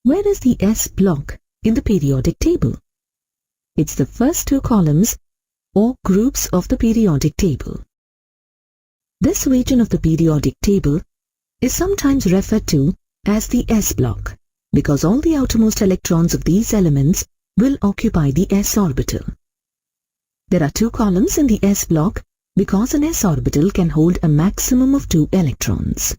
Where is the S block in the periodic table? It's the first two columns or groups of the periodic table. This region of the periodic table is sometimes referred to as the S block because all the outermost electrons of these elements will occupy the S orbital. There are two columns in the S block because an S orbital can hold a maximum of 2 electrons.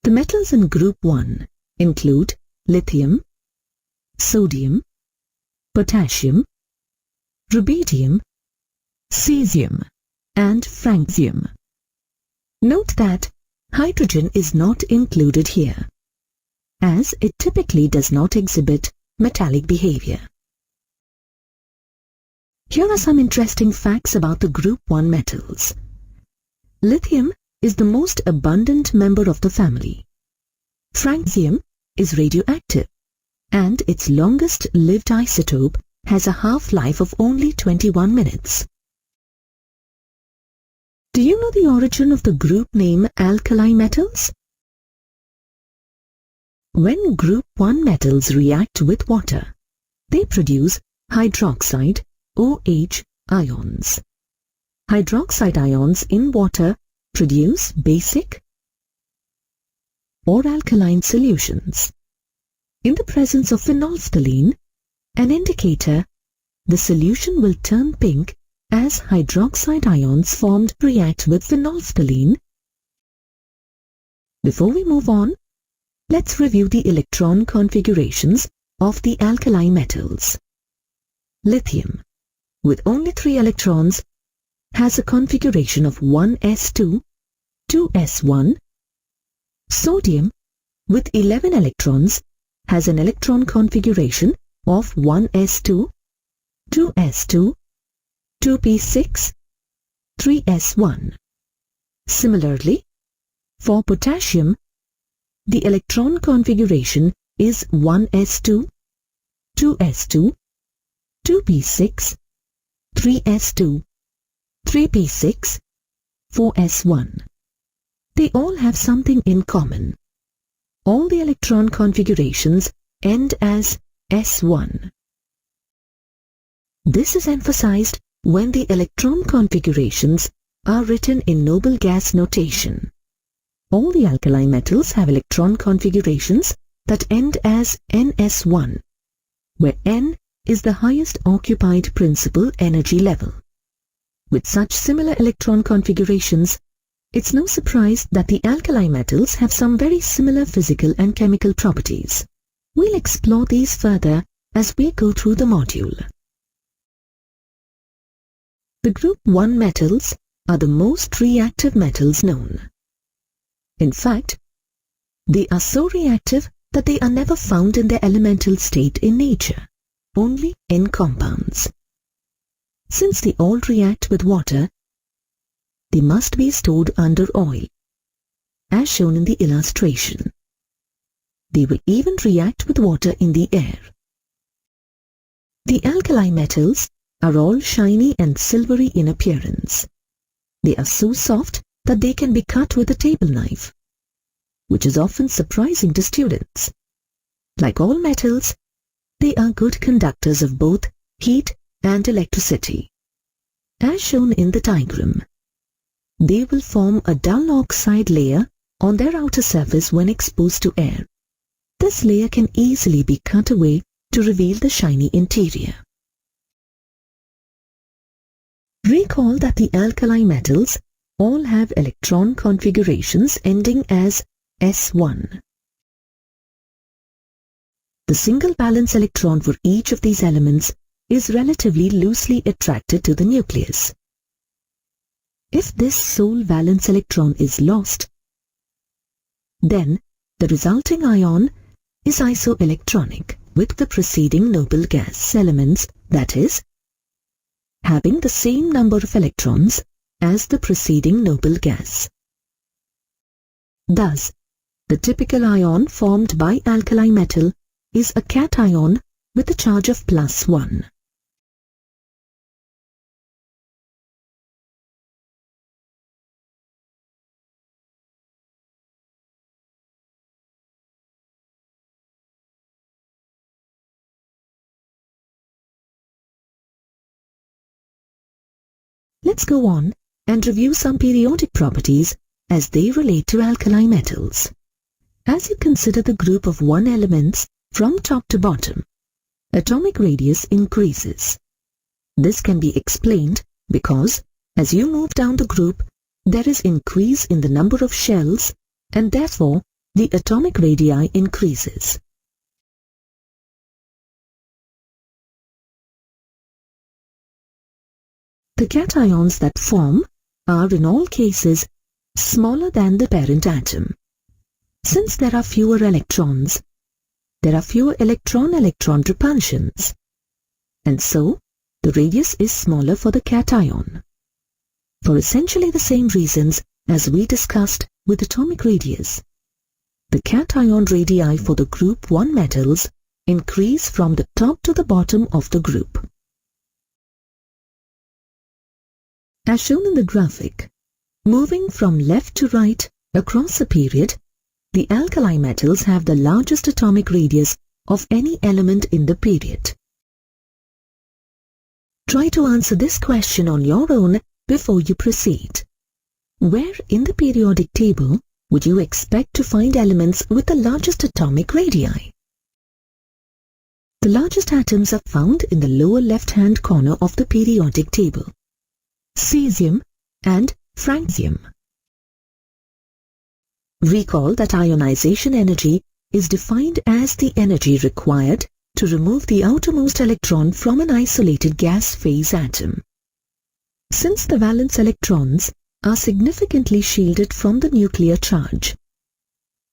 The metals in group 1 include lithium, sodium, potassium, rubidium, cesium, and francium. Note that hydrogen is not included here, as it typically does not exhibit metallic behavior. Here are some interesting facts about the group 1 metals. Lithium is the most abundant member of the family. Francium is radioactive, and its longest-lived isotope has a half-life of only 21 minutes. Do you know the origin of the group name alkali metals? When group 1 metals react with water, they produce hydroxide OH ions. Hydroxide ions in water produce basic or alkaline solutions. In the presence of phenolphthalein, an indicator, the solution will turn pink as hydroxide ions formed react with phenolphthalein. Before we move on, let's review the electron configurations of the alkali metals. Lithium, with only 3 electrons, has a configuration of 1s2, 2s1. Sodium, with 11 electrons, has an electron configuration of 1s2, 2s2, 2p6, 3s1. Similarly, for potassium, the electron configuration is 1s2, 2s2, 2p6, 3s2, 3p6, 4s1. They all have something in common. All the electron configurations end as s1. This is emphasized when the electron configurations are written in noble gas notation. All the alkali metals have electron configurations that end as ns1, where N is the highest occupied principal energy level. With such similar electron configurations, it's no surprise that the alkali metals have some very similar physical and chemical properties. We'll explore these further as we go through the module. The group 1 metals are the most reactive metals known. In fact, they are so reactive that they are never found in their elemental state in nature, only in compounds. Since they all react with water, they must be stored under oil, as shown in the illustration. They will even react with water in the air. The alkali metals are all shiny and silvery in appearance. They are so soft that they can be cut with a table knife, which is often surprising to students. Like all metals, they are good conductors of both heat and electricity. As shown in the diagram, they will form a dull oxide layer on their outer surface when exposed to air. This layer can easily be cut away to reveal the shiny interior. Recall that the alkali metals all have electron configurations ending as s1. The single valence electron for each of these elements is relatively loosely attracted to the nucleus. If this sole valence electron is lost, then the resulting ion is isoelectronic with the preceding noble gas elements, that is, having the same number of electrons as the preceding noble gas. Thus, the typical ion formed by alkali metal is a cation with a charge of +1. Let's go on and review some periodic properties as they relate to alkali metals. As you consider the group of 1 elements from top to bottom, atomic radius increases. This can be explained because as you move down the group, there is increase in the number of shells and therefore the atomic radii increases. The cations that form are in all cases smaller than the parent atom. Since there are fewer electrons, there are fewer electron-electron repulsions, and so the radius is smaller for the cation. For essentially the same reasons as we discussed with atomic radius, the cation radii for the group 1 metals increase from the top to the bottom of the group. As shown in the graphic, moving from left to right across a period, the alkali metals have the largest atomic radius of any element in the period. Try to answer this question on your own before you proceed. Where in the periodic table would you expect to find elements with the largest atomic radii? The largest atoms are found in the lower left-hand corner of the periodic table: cesium and francium. Recall that ionization energy is defined as the energy required to remove the outermost electron from an isolated gas phase atom. Since the valence electrons are significantly shielded from the nuclear charge,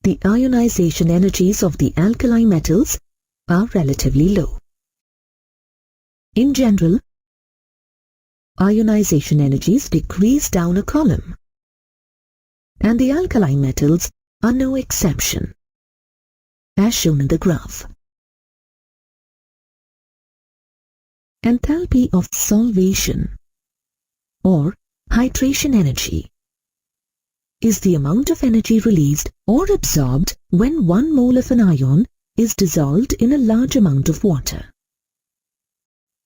the ionization energies of the alkali metals are relatively low. In general, ionization energies decrease down a column, and the alkali metals are no exception, as shown in the graph. Enthalpy of solvation, or hydration energy, is the amount of energy released or absorbed when 1 mole of an ion is dissolved in a large amount of water.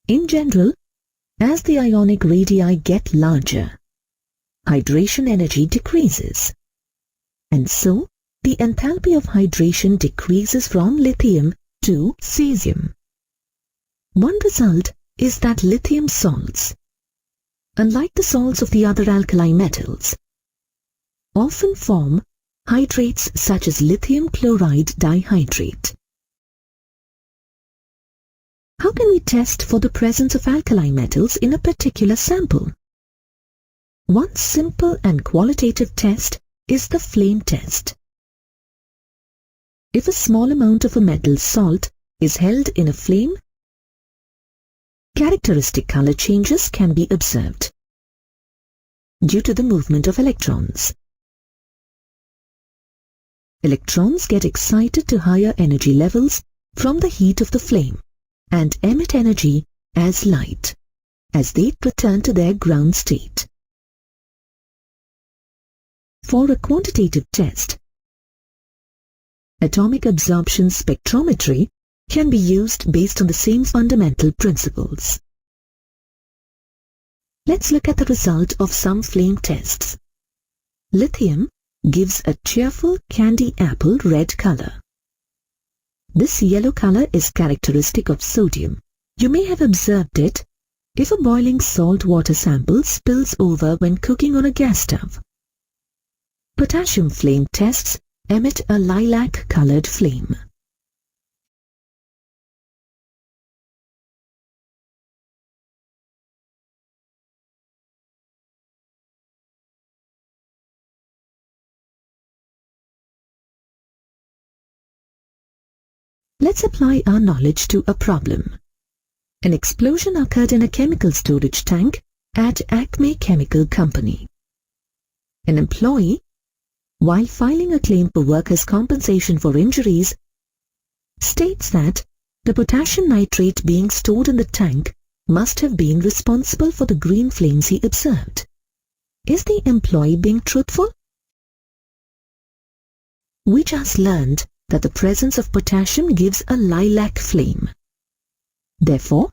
In general, as the ionic radii get larger, hydration energy decreases, and so the enthalpy of hydration decreases from lithium to cesium. One result is that lithium salts, unlike the salts of the other alkali metals, often form hydrates such as lithium chloride dihydrate. How can we test for the presence of alkali metals in a particular sample? One simple and qualitative test is the flame test. If a small amount of a metal salt is held in a flame, characteristic color changes can be observed due to the movement of electrons. Electrons get excited to higher energy levels from the heat of the flame and emit energy as light as they return to their ground state. For a quantitative test, atomic absorption spectrometry can be used based on the same fundamental principles. Let's look at the result of some flame tests. Lithium gives a cheerful candy apple red color. This yellow color is characteristic of sodium. You may have observed it if a boiling salt water sample spills over when cooking on a gas stove. Potassium flame tests emit a lilac-colored flame. Let's apply our knowledge to a problem. An explosion occurred in a chemical storage tank at Acme Chemical Company. An employee, while filing a claim for workers' compensation for injuries, states that the potassium nitrate being stored in the tank must have been responsible for the green flames he observed. Is the employee being truthful? We just learned that the presence of potassium gives a lilac flame. Therefore,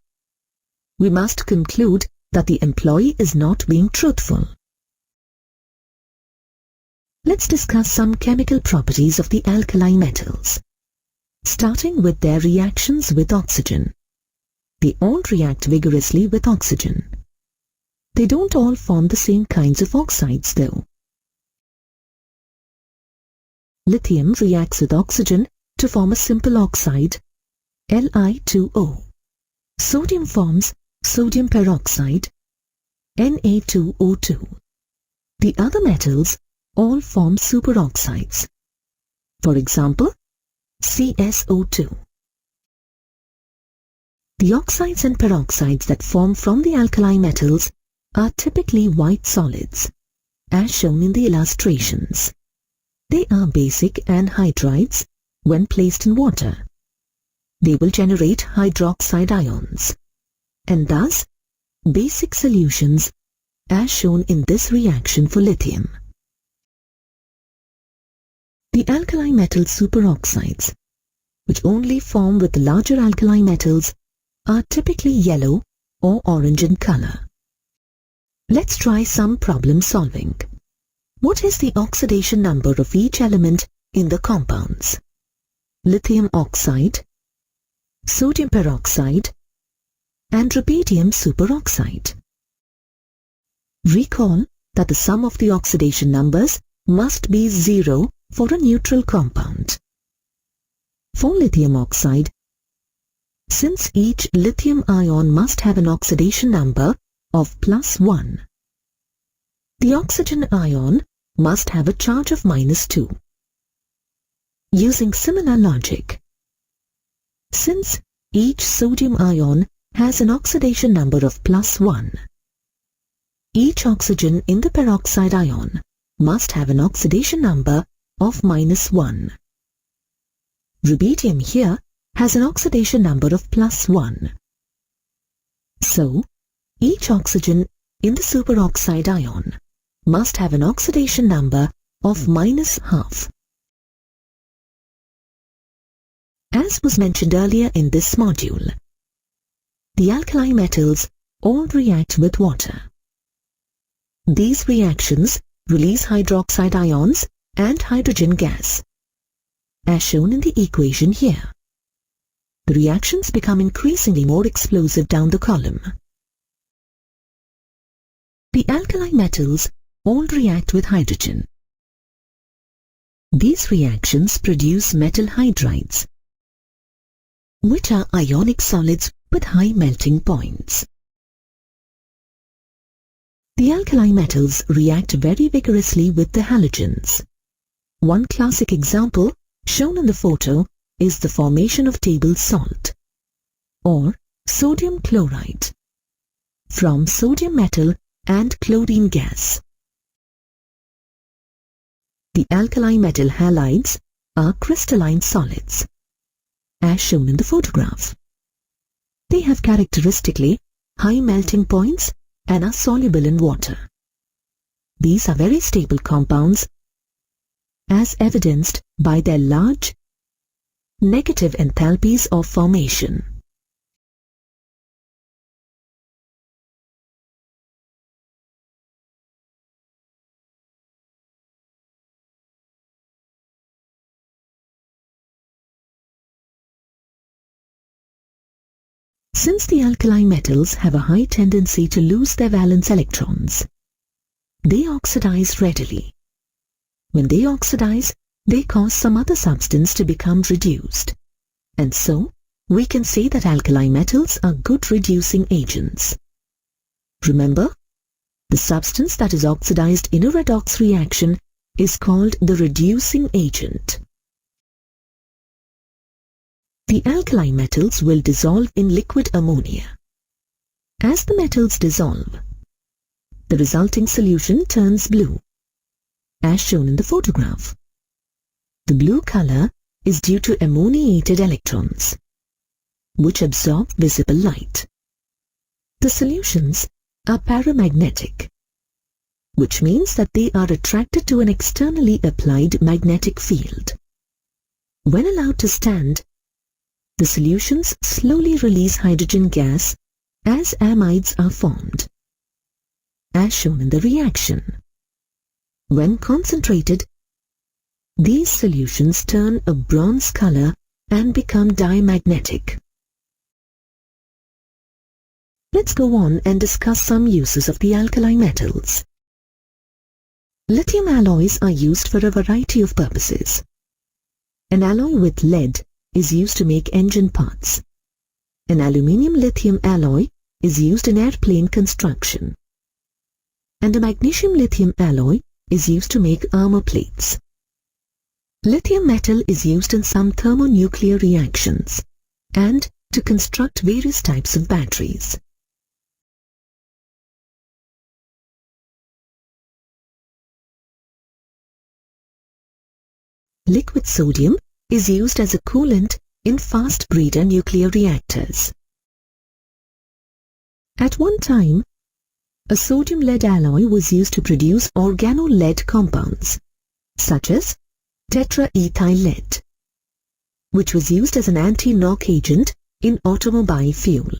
we must conclude that the employee is not being truthful. Let's discuss some chemical properties of the alkali metals, starting with their reactions with oxygen. They all react vigorously with oxygen. They don't all form the same kinds of oxides though. Lithium reacts with oxygen to form a simple oxide, Li2O. Sodium forms sodium peroxide, Na2O2. The other metals all form superoxides. For example, CSO2. The oxides and peroxides that form from the alkali metals are typically white solids, as shown in the illustrations. They are basic anhydrides when placed in water. They will generate hydroxide ions, and thus basic solutions as shown in this reaction for lithium. The alkali metal superoxides, which only form with the larger alkali metals, are typically yellow or orange in color. Let's try some problem solving. What is the oxidation number of each element in the compounds? Lithium oxide, sodium peroxide, and rubidium superoxide. Recall that the sum of the oxidation numbers must be 0 for a neutral compound. For lithium oxide, since each lithium ion must have an oxidation number of +1, the oxygen ion must have a charge of -2. Using similar logic, since each sodium ion has an oxidation number of +1, each oxygen in the peroxide ion must have an oxidation number of -1. Rubidium here has an oxidation number of +1. So, each oxygen in the superoxide ion must have an oxidation number of -half. As was mentioned earlier in this module, the alkali metals all react with water. These reactions release hydroxide ions and hydrogen gas, as shown in the equation here. The reactions become increasingly more explosive down the column. The alkali metals all react with hydrogen. These reactions produce metal hydrides, which are ionic solids with high melting points. The alkali metals react very vigorously with the halogens. One classic example shown in the photo is the formation of table salt, or sodium chloride, from sodium metal and chlorine gas. The alkali metal halides are crystalline solids, as shown in the photograph. They have characteristically high melting points and are soluble in water. These are very stable compounds, as evidenced by their large negative enthalpies of formation. Since the alkali metals have a high tendency to lose their valence electrons, they oxidize readily. When they oxidize, they cause some other substance to become reduced. And so, we can say that alkali metals are good reducing agents. Remember, the substance that is oxidized in a redox reaction is called the reducing agent. The alkali metals will dissolve in liquid ammonia. As the metals dissolve, the resulting solution turns blue, as shown in the photograph. The blue color is due to ammoniated electrons, which absorb visible light. The solutions are paramagnetic, which means that they are attracted to an externally applied magnetic field. When allowed to stand, the solutions slowly release hydrogen gas as amides are formed. as shown in the reaction. When concentrated, these solutions turn a bronze color and become diamagnetic. Let's go on and discuss some uses of the alkali metals. Lithium alloys are used for a variety of purposes. An alloy with lead is used to make engine parts. An aluminium-lithium alloy is used in airplane construction. And a magnesium-lithium alloy is used to make armor plates. Lithium metal is used in some thermonuclear reactions and to construct various types of batteries. Liquid sodium is used as a coolant in fast breeder nuclear reactors. At one time, a sodium-lead alloy was used to produce organo-lead compounds, such as tetraethyl lead, which was used as an anti-knock agent in automobile fuel.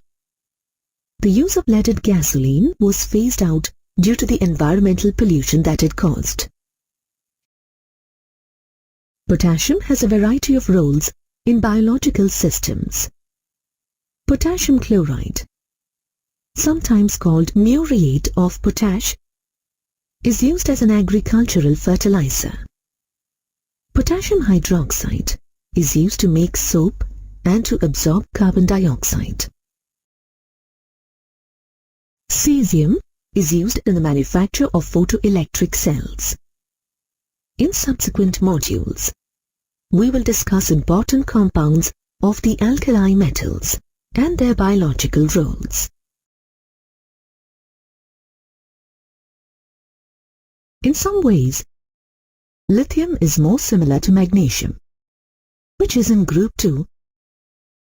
The use of leaded gasoline was phased out due to the environmental pollution that it caused. Potassium has a variety of roles in biological systems. Potassium chloride, sometimes called muriate of potash, is used as an agricultural fertilizer. Potassium hydroxide is used to make soap and to absorb carbon dioxide. Cesium is used in the manufacture of photoelectric cells. In subsequent modules, we will discuss important compounds of the alkali metals and their biological roles. In some ways, lithium is more similar to magnesium, which is in group 2,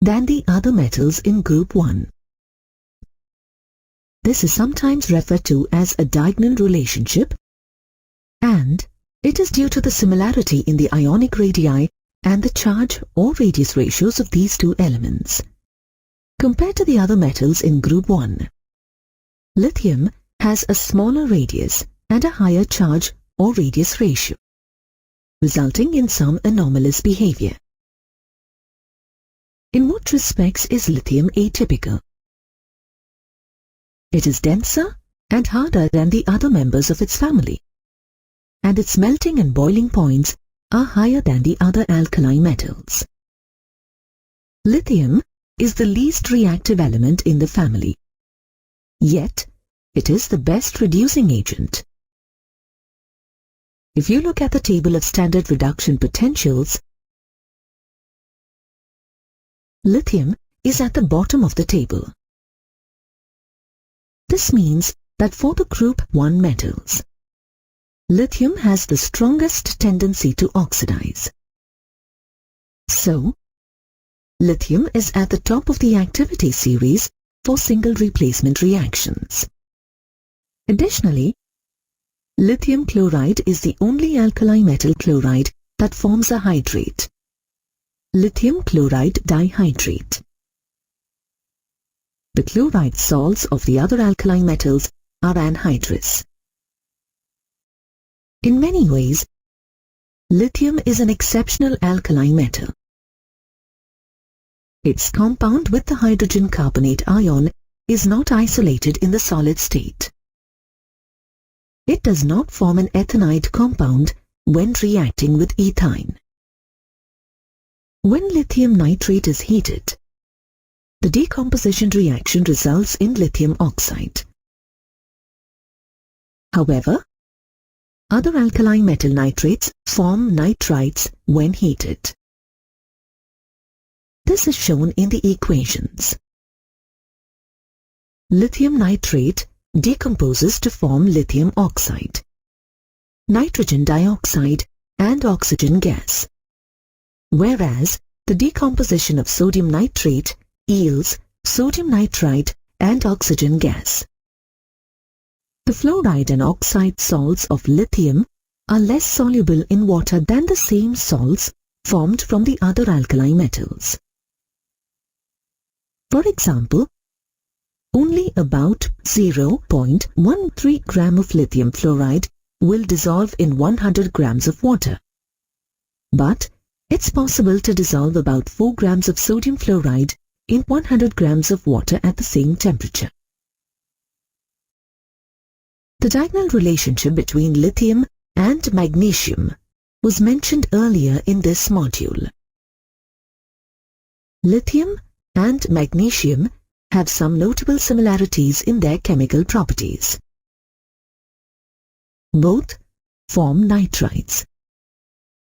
than the other metals in group 1. This is sometimes referred to as a diagonal relationship, and it is due to the similarity in the ionic radii and the charge or radius ratios of these two elements. Compared to the other metals in group 1, lithium has a smaller radius and a higher charge or radius ratio, resulting in some anomalous behavior. In what respects is lithium atypical? It is denser and harder than the other members of its family, and its melting and boiling points are higher than the other alkali metals. Lithium is the least reactive element in the family, yet it is the best reducing agent. If you look at the table of standard reduction potentials, lithium is at the bottom of the table. This means that for the group 1 metals, lithium has the strongest tendency to oxidize. So, lithium is at the top of the activity series for single replacement reactions. Additionally, lithium chloride is the only alkali metal chloride that forms a hydrate, lithium chloride dihydrate. The chloride salts of the other alkali metals are anhydrous. In many ways, lithium is an exceptional alkali metal. Its compound with the hydrogen carbonate ion is not isolated in the solid state. It does not form an ethanide compound when reacting with ethine. When lithium nitrate is heated, the decomposition reaction results in lithium oxide. However, other alkali metal nitrates form nitrites when heated. This is shown in the equations. Lithium nitrate decomposes to form lithium oxide, nitrogen dioxide, and oxygen gas, whereas the decomposition of sodium nitrate yields sodium nitrite and oxygen gas. The fluoride and oxide salts of lithium are less soluble in water than the same salts formed from the other alkali metals. For example, only about 0.13 gram of lithium fluoride will dissolve in 100 grams of water. But it's possible to dissolve about 4 grams of sodium fluoride in 100 grams of water at the same temperature. The diagonal relationship between lithium and magnesium was mentioned earlier in this module. Lithium and magnesium have some notable similarities in their chemical properties. Both form nitrides,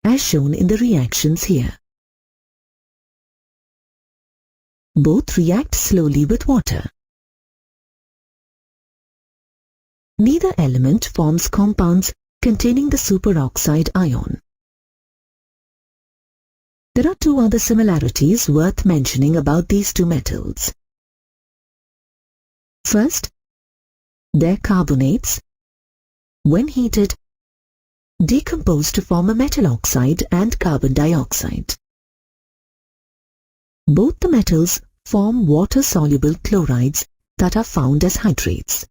as shown in the reactions here. Both react slowly with water. Neither element forms compounds containing the superoxide ion. There are two other similarities worth mentioning about these two metals. First, their carbonates, when heated, decompose to form a metal oxide and carbon dioxide. Both the metals form water-soluble chlorides that are found as hydrates.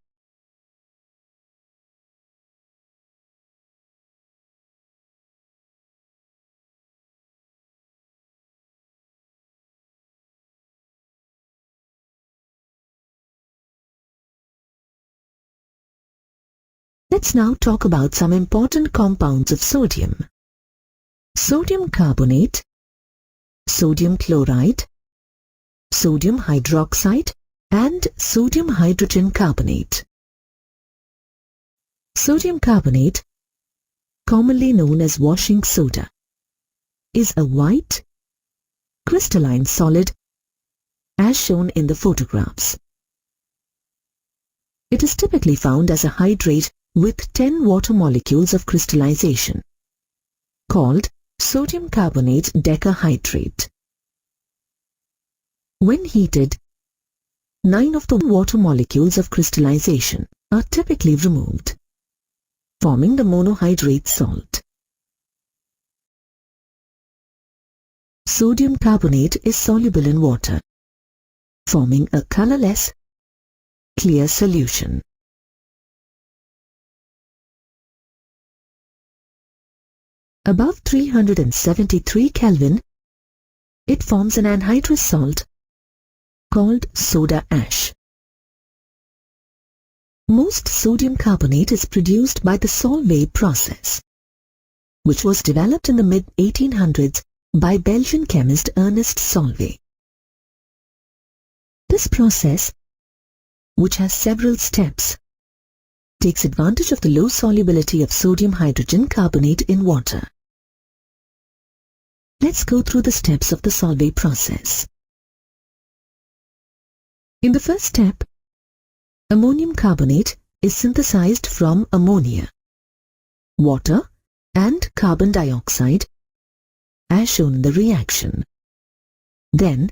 Let's now talk about some important compounds of sodium. Sodium carbonate, sodium chloride, sodium hydroxide, and sodium hydrogen carbonate. Sodium carbonate, commonly known as washing soda, is a white, crystalline solid as shown in the photographs. It is typically found as a hydrate with 10 water molecules of crystallization, called sodium carbonate decahydrate. When heated, 9 of the water molecules of crystallization are typically removed, forming the monohydrate salt. Sodium carbonate is soluble in water, forming a colorless, clear solution. Above 373 Kelvin, it forms an anhydrous salt called soda ash. Most sodium carbonate is produced by the Solvay process, which was developed in the mid-1800s by Belgian chemist Ernest Solvay. This process, which has several steps, takes advantage of the low solubility of sodium hydrogen carbonate in water. Let's go through the steps of the Solvay process. In the first step, ammonium carbonate is synthesized from ammonia, water, and carbon dioxide, as shown in the reaction. Then,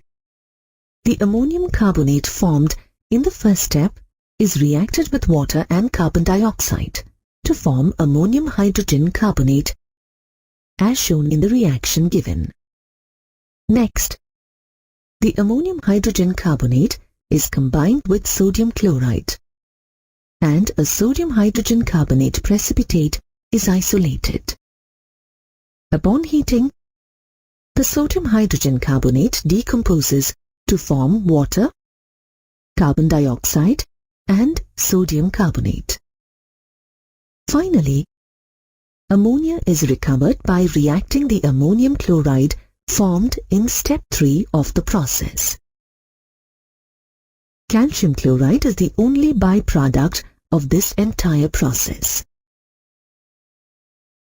the ammonium carbonate formed in the first step is reacted with water and carbon dioxide to form ammonium hydrogen carbonate, as shown in the reaction given. Next, the ammonium hydrogen carbonate is combined with sodium chloride, and a sodium hydrogen carbonate precipitate is isolated. Upon heating, the sodium hydrogen carbonate decomposes to form water, carbon dioxide, and sodium carbonate. Finally, ammonia is recovered by reacting the ammonium chloride formed in step 3 of the process. Calcium chloride is the only byproduct of this entire process.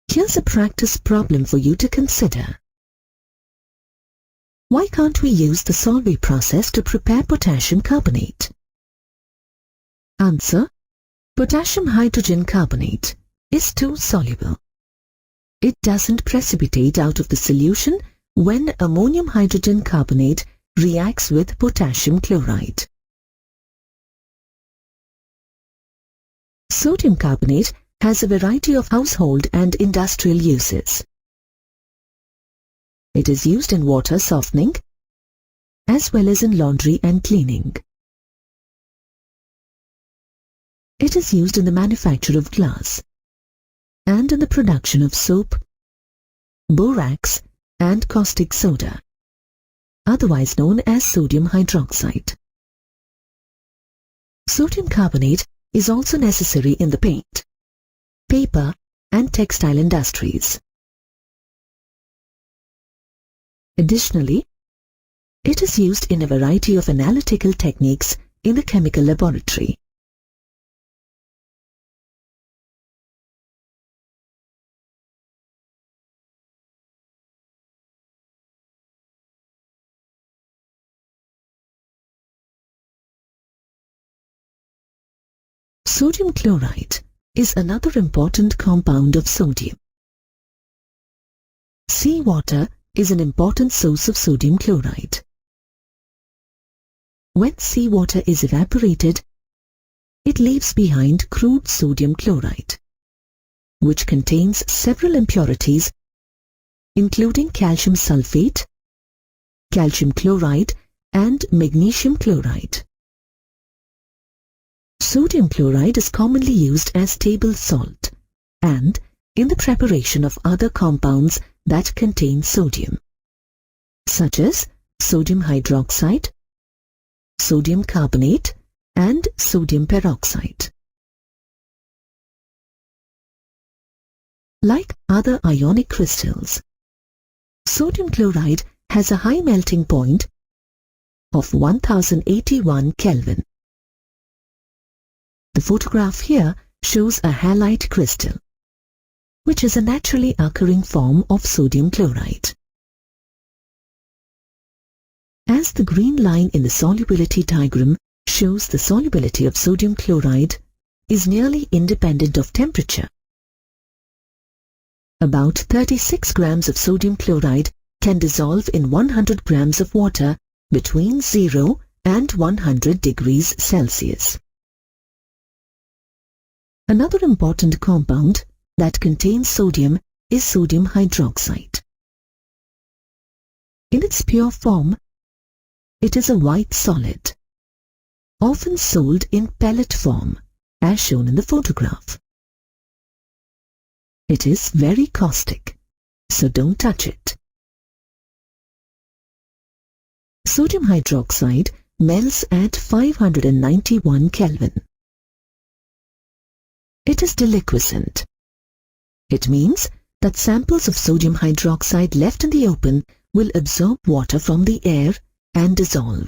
Here's a practice problem for you to consider. Why can't we use the Solvay process to prepare potassium carbonate? Answer: potassium hydrogen carbonate is too soluble. It doesn't precipitate out of the solution when ammonium hydrogen carbonate reacts with potassium chloride. Sodium carbonate has a variety of household and industrial uses. It is used in water softening as well as in laundry and cleaning. It is used in the manufacture of glass and in the production of soap, borax and caustic soda, otherwise known as sodium hydroxide. Sodium carbonate is also necessary in the paint, paper and textile industries. Additionally, it is used in a variety of analytical techniques in the chemical laboratory. Sodium chloride is another important compound of sodium. Seawater is an important source of sodium chloride. When seawater is evaporated, it leaves behind crude sodium chloride, which contains several impurities including calcium sulfate, calcium chloride and magnesium chloride. Sodium chloride is commonly used as table salt and in the preparation of other compounds that contain sodium, such as sodium hydroxide, sodium carbonate and sodium peroxide. Like other ionic crystals, sodium chloride has a high melting point of 1081 Kelvin. The photograph here shows a halite crystal, which is a naturally occurring form of sodium chloride. As the green line in the solubility diagram shows, the solubility of sodium chloride is nearly independent of temperature. About 36 grams of sodium chloride can dissolve in 100 grams of water between 0 and 100 degrees Celsius. Another important compound that contains sodium is sodium hydroxide. In its pure form, it is a white solid, often sold in pellet form, as shown in the photograph. It is very caustic, so don't touch it. Sodium hydroxide melts at 591 Kelvin. It is deliquescent. It means that samples of sodium hydroxide left in the open will absorb water from the air and dissolve.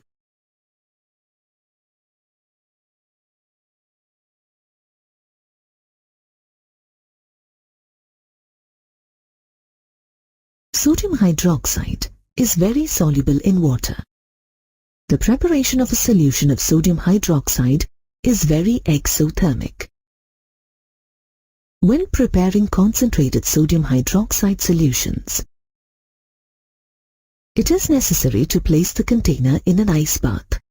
Sodium hydroxide is very soluble in water. The preparation of a solution of sodium hydroxide is very exothermic. When preparing concentrated sodium hydroxide solutions, it is necessary to place the container in an ice bath.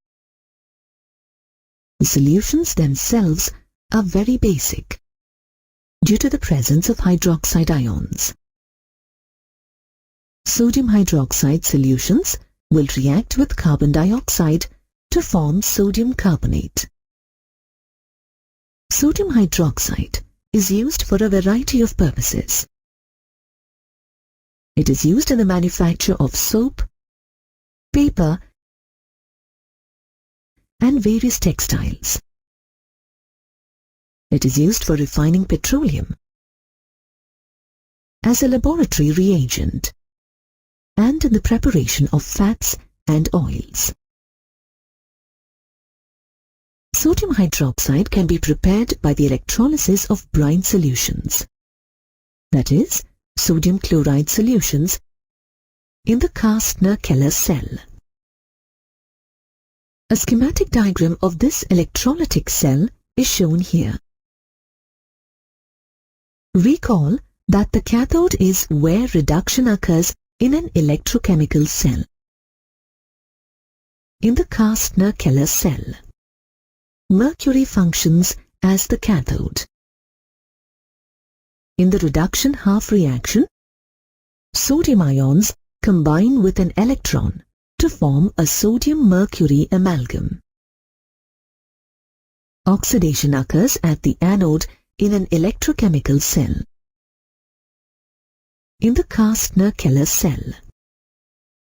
The solutions themselves are very basic due to the presence of hydroxide ions. Sodium hydroxide solutions will react with carbon dioxide to form sodium carbonate. Sodium hydroxide is used for a variety of purposes. It is used in the manufacture of soap, paper, and various textiles. It is used for refining petroleum, as a laboratory reagent, and in the preparation of fats and oils. Sodium hydroxide can be prepared by the electrolysis of brine solutions, that is, sodium chloride solutions, in the Kastner-Keller cell. A schematic diagram of this electrolytic cell is shown here. Recall that the cathode is where reduction occurs in an electrochemical cell. In the Kastner-Keller cell, mercury functions as the cathode. In the reduction half reaction, sodium ions combine with an electron to form a sodium-mercury amalgam. Oxidation occurs at the anode in an electrochemical cell. In the Kastner-Keller cell,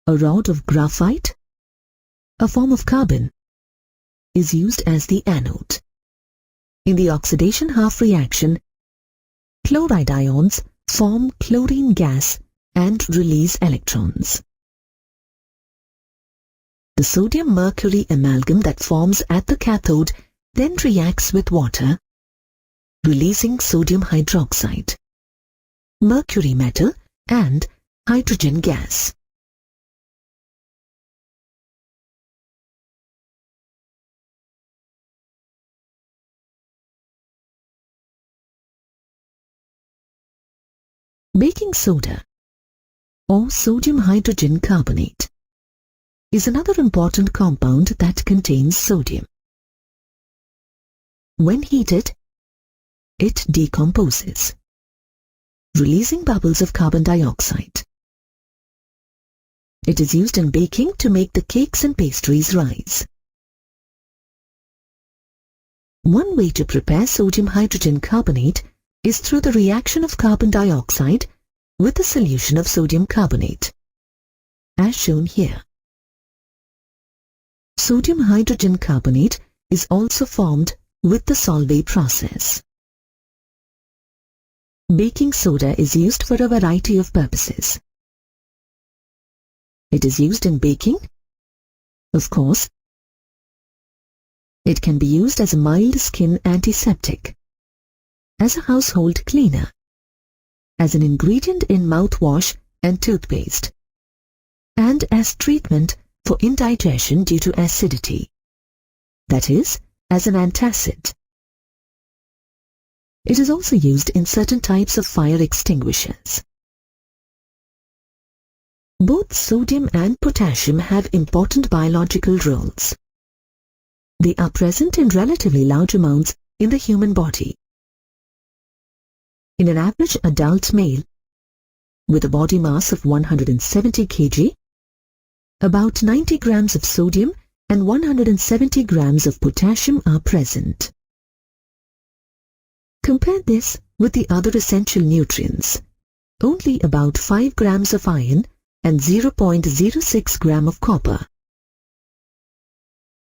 a rod of graphite, a form of carbon, is used as the anode. In the oxidation half reaction, chloride ions form chlorine gas and release electrons. The sodium-mercury amalgam that forms at the cathode then reacts with water, releasing sodium hydroxide, mercury metal, and hydrogen gas. Baking soda, or sodium hydrogen carbonate, is another important compound that contains sodium. When heated, it decomposes, releasing bubbles of carbon dioxide. It is used in baking to make the cakes and pastries rise. One way to prepare sodium hydrogen carbonate is through the reaction of carbon dioxide with a solution of sodium carbonate, as shown here. Sodium hydrogen carbonate is also formed with the Solvay process. Baking soda is used for a variety of purposes. It is used in baking, of course. It can be used as a mild skin antiseptic, as a household cleaner, as an ingredient in mouthwash and toothpaste, and as treatment for indigestion due to acidity, that is, as an antacid. It is also used in certain types of fire extinguishers. Both sodium and potassium have important biological roles. They are present in relatively large amounts in the human body. In an average adult male with a body mass of 170 kg, about 90 grams of sodium and 170 grams of potassium are present. Compare this with the other essential nutrients. Only about 5 grams of iron and 0.06 gram of copper.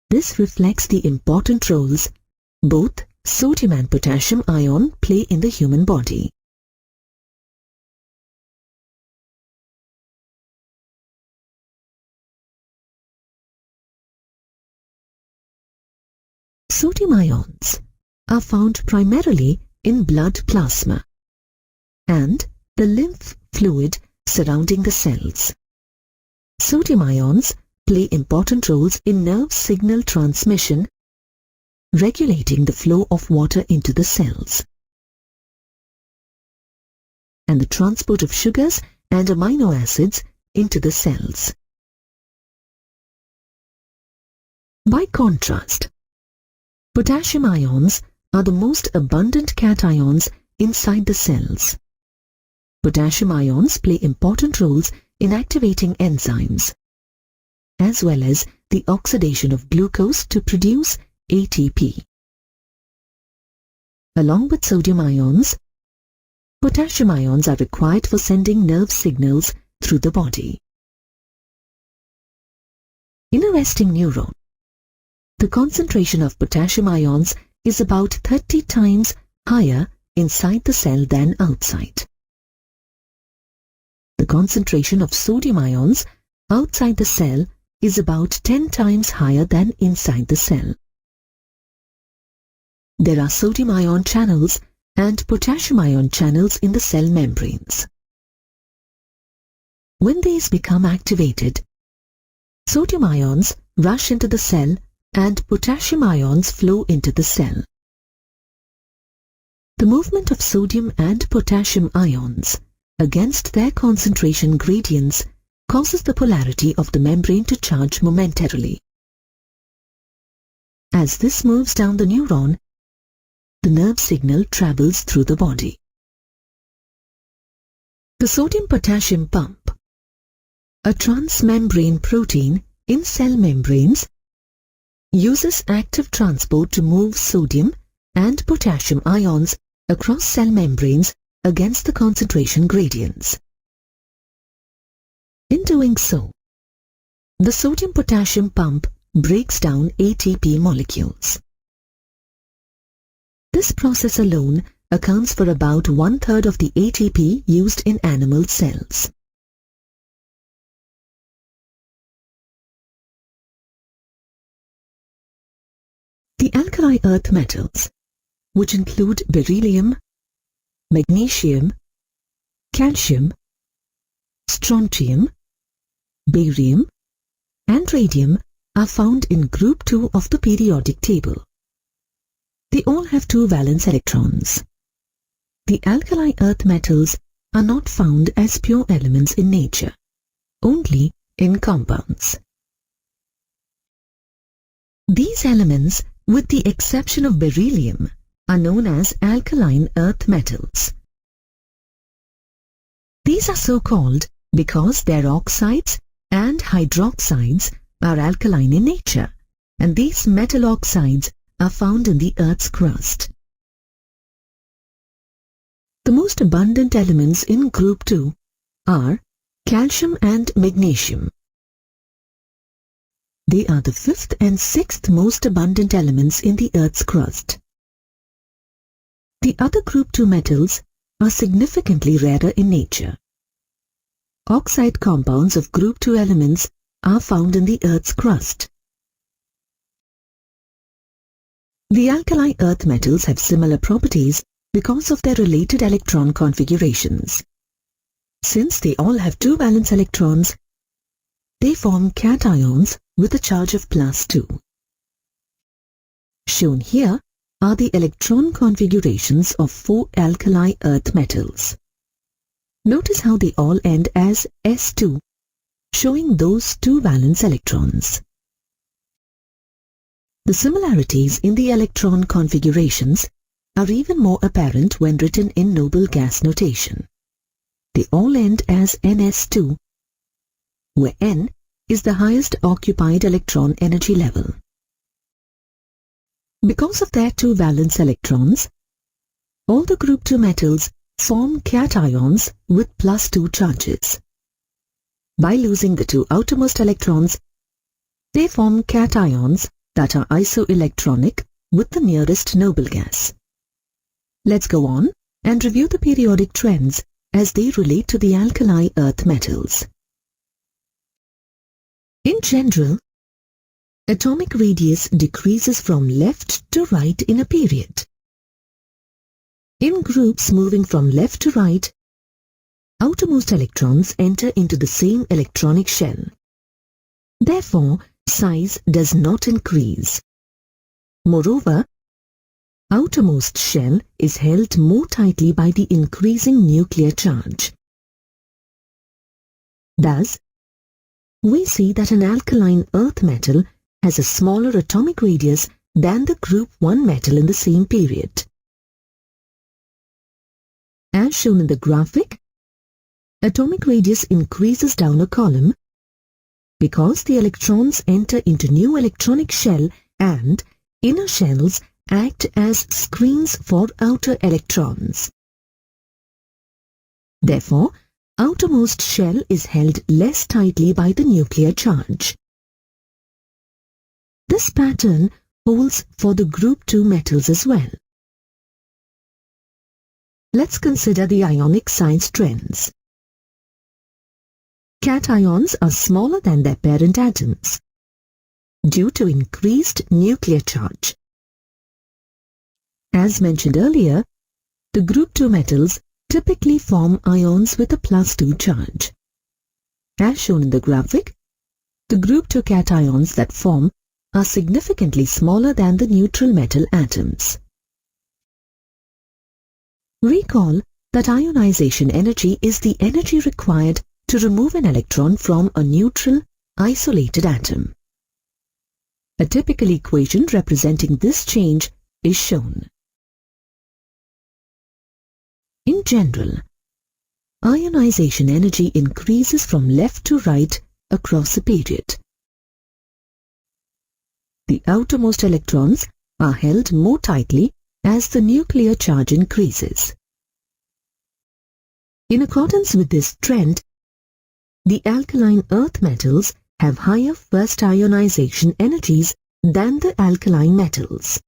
This reflects the important roles both sodium and potassium ion play in the human body. Sodium ions are found primarily in blood plasma and the lymph fluid surrounding the cells. Sodium ions play important roles in nerve signal transmission, regulating the flow of water into the cells, and the transport of sugars and amino acids into the cells. By contrast, potassium ions are the most abundant cations inside the cells. Potassium ions play important roles in activating enzymes, as well as the oxidation of glucose to produce ATP. Along with sodium ions, potassium ions are required for sending nerve signals through the body. In a resting neuron, the concentration of potassium ions is about 30 times higher inside the cell than outside. The concentration of sodium ions outside the cell is about 10 times higher than inside the cell. There are sodium ion channels and potassium ion channels in the cell membranes. When these become activated, sodium ions rush into the cell and potassium ions flow into the cell. The movement of sodium and potassium ions against their concentration gradients causes the polarity of the membrane to charge momentarily. As this moves down the neuron, the nerve signal travels through the body. The sodium-potassium pump, a transmembrane protein in cell membranes, uses active transport to move sodium and potassium ions across cell membranes against the concentration gradients. In doing so, the sodium-potassium pump breaks down ATP molecules. This process alone accounts for about 1/3 of the ATP used in animal cells. The alkali earth metals, which include beryllium, magnesium, calcium, strontium, barium, and radium, are found in group 2 of the periodic table. They all have 2 valence electrons. The alkali earth metals are not found as pure elements in nature, only in compounds. These elements, with the exception of beryllium, are known as alkaline earth metals. These are so called because their oxides and hydroxides are alkaline in nature, and these metal oxides are found in the Earth's crust. The most abundant elements in group 2 are calcium and magnesium. They are the 5th and 6th most abundant elements in the Earth's crust. The other group 2 metals are significantly rarer in nature. Oxide compounds of group 2 elements are found in the Earth's crust. The alkali earth metals have similar properties because of their related electron configurations. Since they all have 2 valence electrons, they form cations with a charge of +2. Shown here are the electron configurations of 4 alkali earth metals. Notice how they all end as S2, showing those 2 valence electrons. The similarities in the electron configurations are even more apparent when written in noble gas notation. They all end as Ns2, where N is the highest occupied electron energy level. Because of their 2 valence electrons, all the group 2 metals form cations with +2 charges. By losing the 2 outermost electrons, they form cations that are isoelectronic with the nearest noble gas. Let's go on and review the periodic trends as they relate to the alkali earth metals. In general, atomic radius decreases from left to right in a period. In groups moving from left to right, outermost electrons enter into the same electronic shell. Therefore, size does not increase. Moreover, outermost shell is held more tightly by the increasing nuclear charge. Thus, we see that an alkaline earth metal has a smaller atomic radius than the group 1 metal in the same period. As shown in the graphic, atomic radius increases down a column because the electrons enter into new electronic shell and inner shells act as screens for outer electrons. Therefore, outermost shell is held less tightly by the nuclear charge. This pattern holds for the group 2 metals as well. Let's consider the ionic size trends. Cations are smaller than their parent atoms due to increased nuclear charge. As mentioned earlier, the group 2 metals typically form ions with a +2 charge. As shown in the graphic, the group 2 cations that form are significantly smaller than the neutral metal atoms. Recall that ionization energy is the energy required to remove an electron from a neutral, isolated atom. A typical equation representing this change is shown. In general, ionization energy increases from left to right across a period. the outermost electrons are held more tightly as the nuclear charge increases. In accordance with this trend, the alkaline earth metals have higher first ionization energies than the alkaline metals.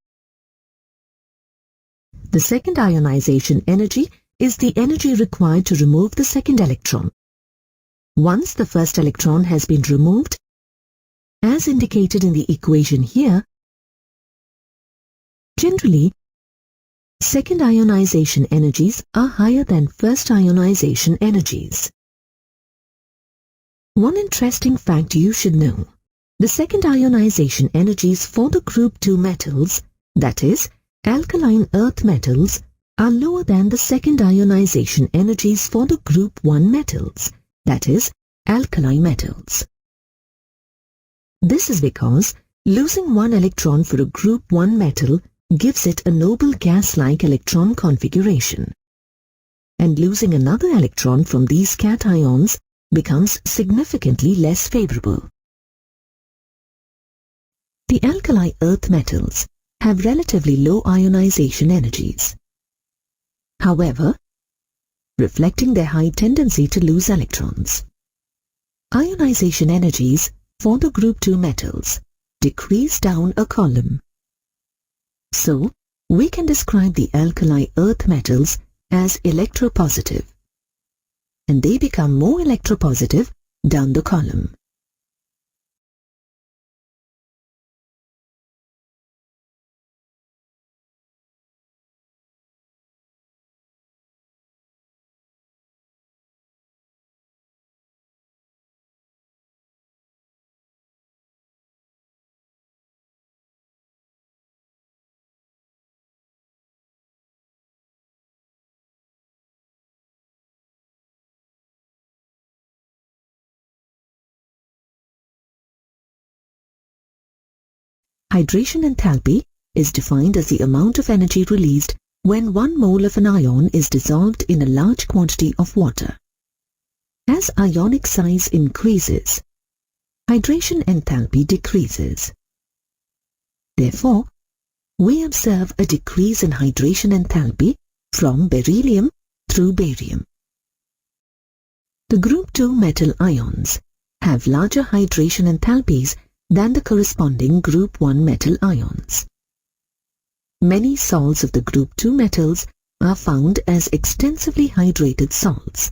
The second ionization energy is the energy required to remove the second electron. Once the first electron has been removed, as indicated in the equation here, generally, second ionization energies are higher than first ionization energies. One interesting fact you should know: the second ionization energies for the group 2 metals, that is, alkaline earth metals, are lower than the second ionization energies for the group 1 metals, that is, alkali metals. This is because losing one electron for a group 1 metal gives it a noble gas-like electron configuration, and losing another electron from these cations becomes significantly less favorable. The alkali earth metals have relatively low ionization energies. However, reflecting their high tendency to lose electrons, ionization energies for the group 2 metals decrease down a column. So, we can describe the alkali earth metals as electropositive, and they become more electropositive down the column. Hydration enthalpy is defined as the amount of energy released when 1 mole of an ion is dissolved in a large quantity of water. As ionic size increases, hydration enthalpy decreases. Therefore, we observe a decrease in hydration enthalpy from beryllium through barium. The group 2 metal ions have larger hydration enthalpies than the corresponding group 1 metal ions. Many salts of the group 2 metals are found as extensively hydrated salts.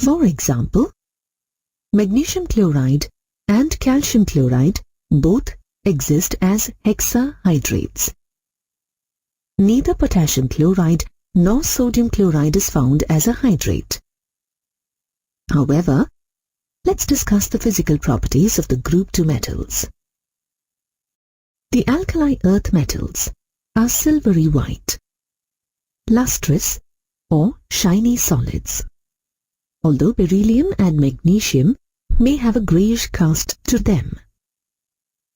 For example, magnesium chloride and calcium chloride both exist as hexahydrates. Neither potassium chloride nor sodium chloride is found as a hydrate. However, let's discuss the physical properties of the group 2 metals. The alkali earth metals are silvery white, lustrous or shiny solids, although beryllium and magnesium may have a greyish cast to them.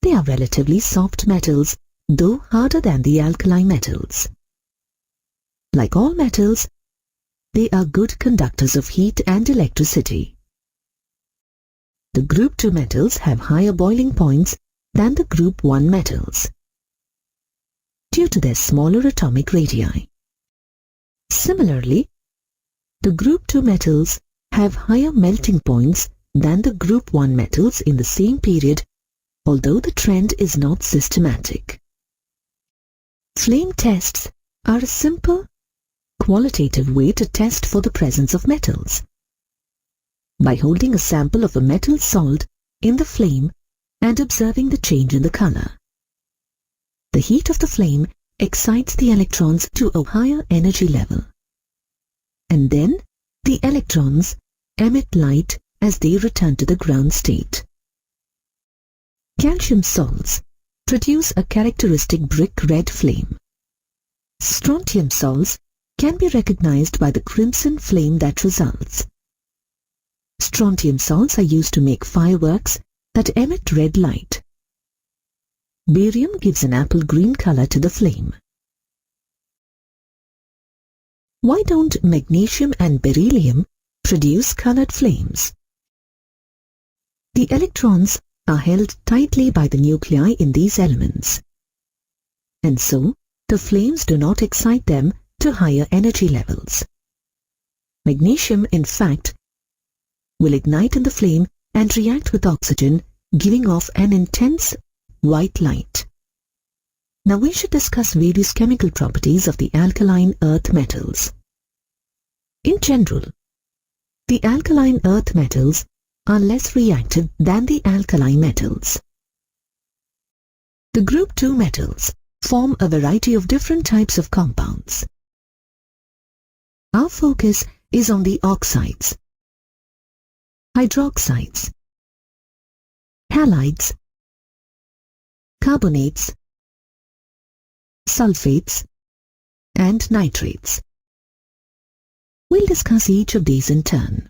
They are relatively soft metals, though harder than the alkali metals. Like all metals, they are good conductors of heat and electricity. The group 2 metals have higher boiling points than the group 1 metals due to their smaller atomic radii. Similarly, the group 2 metals have higher melting points than the group 1 metals in the same period, although the trend is not systematic. Flame tests are a simple, qualitative way to test for the presence of metals. By holding a sample of a metal salt in the flame and observing the change in the color. The heat of the flame excites the electrons to a higher energy level, and then the electrons emit light as they return to the ground state. Calcium salts produce a characteristic brick red flame. Strontium salts can be recognized by the crimson flame that results. Strontium salts are used to make fireworks that emit red light. Barium gives an apple green color to the flame. Why don't magnesium and beryllium produce colored flames? The electrons are held tightly by the nuclei in these elements, and so the flames do not excite them to higher energy levels. Magnesium, in fact, will ignite in the flame and react with oxygen, giving off an intense white light. Now we should discuss various chemical properties of the alkaline earth metals. In general, the alkaline earth metals are less reactive than the alkali metals. The group 2 metals form a variety of different types of compounds. Our focus is on the oxides, hydroxides, halides, carbonates, sulfates, and nitrates. We'll discuss each of these in turn.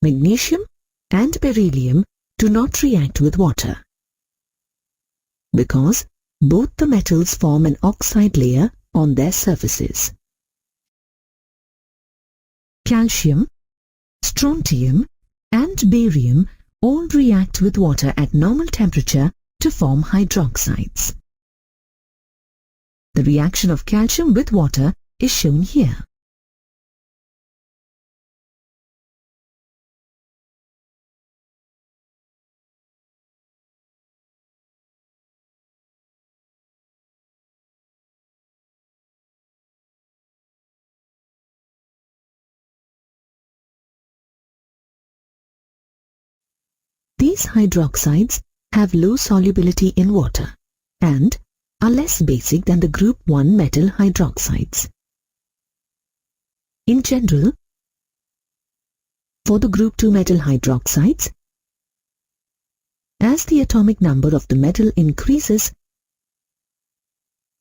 Magnesium and beryllium do not react with water because both the metals form an oxide layer on their surfaces. Calcium, strontium, and barium all react with water at normal temperature to form hydroxides. The reaction of calcium with water is shown here. These hydroxides have low solubility in water and are less basic than the group 1 metal hydroxides. In general, for the group 2 metal hydroxides, as the atomic number of the metal increases,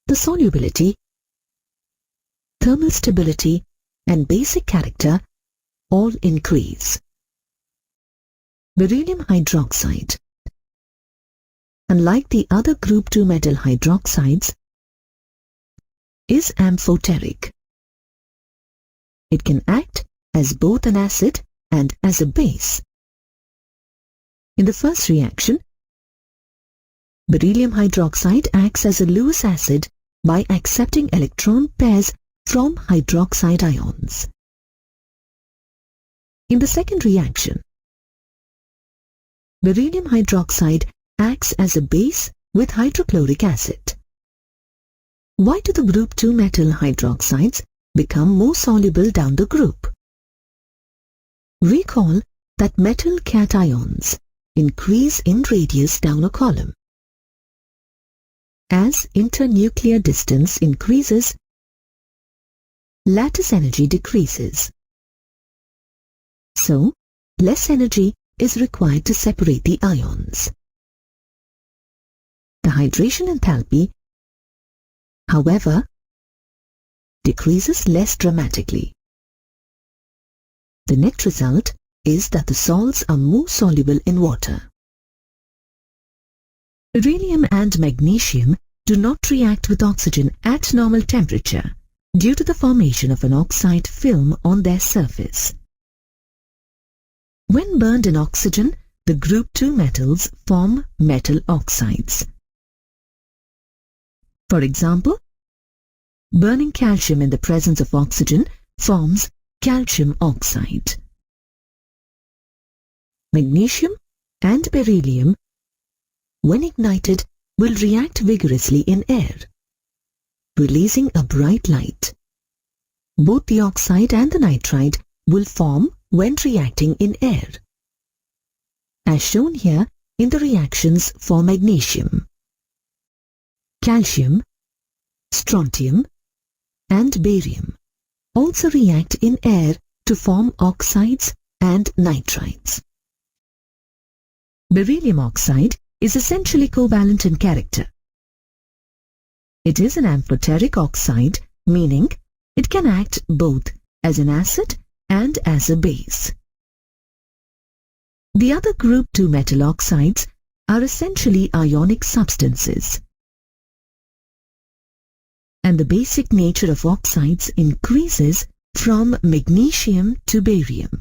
the solubility, thermal stability, and basic character all increase. Beryllium hydroxide, unlike the other group 2 metal hydroxides, is amphoteric. It can act as both an acid and as a base. In the first reaction, beryllium hydroxide acts as a Lewis acid by accepting electron pairs from hydroxide ions. In the second reaction, beryllium hydroxide acts as a base with hydrochloric acid. Why do the group 2 metal hydroxides become more soluble down the group? Recall that metal cations increase in radius down a column. As internuclear distance increases, lattice energy decreases. So, less energy is required to separate the ions. The hydration enthalpy, however, decreases less dramatically. The net result is that the salts are more soluble in water. Beryllium and magnesium do not react with oxygen at normal temperature due to the formation of an oxide film on their surface. When burned in oxygen, the group 2 metals form metal oxides. For example, burning calcium in the presence of oxygen forms calcium oxide. Magnesium and beryllium, when ignited, will react vigorously in air, releasing a bright light. Both the oxide and the nitride will form when reacting in air, as shown here in the reactions for magnesium. Calcium, strontium, and barium also react in air to form oxides and nitrides. Beryllium oxide is essentially covalent in character. It is an amphoteric oxide, meaning it can act both as an acid and as a base. The other group 2 metal oxides are essentially ionic substances, and the basic nature of oxides increases from magnesium to barium.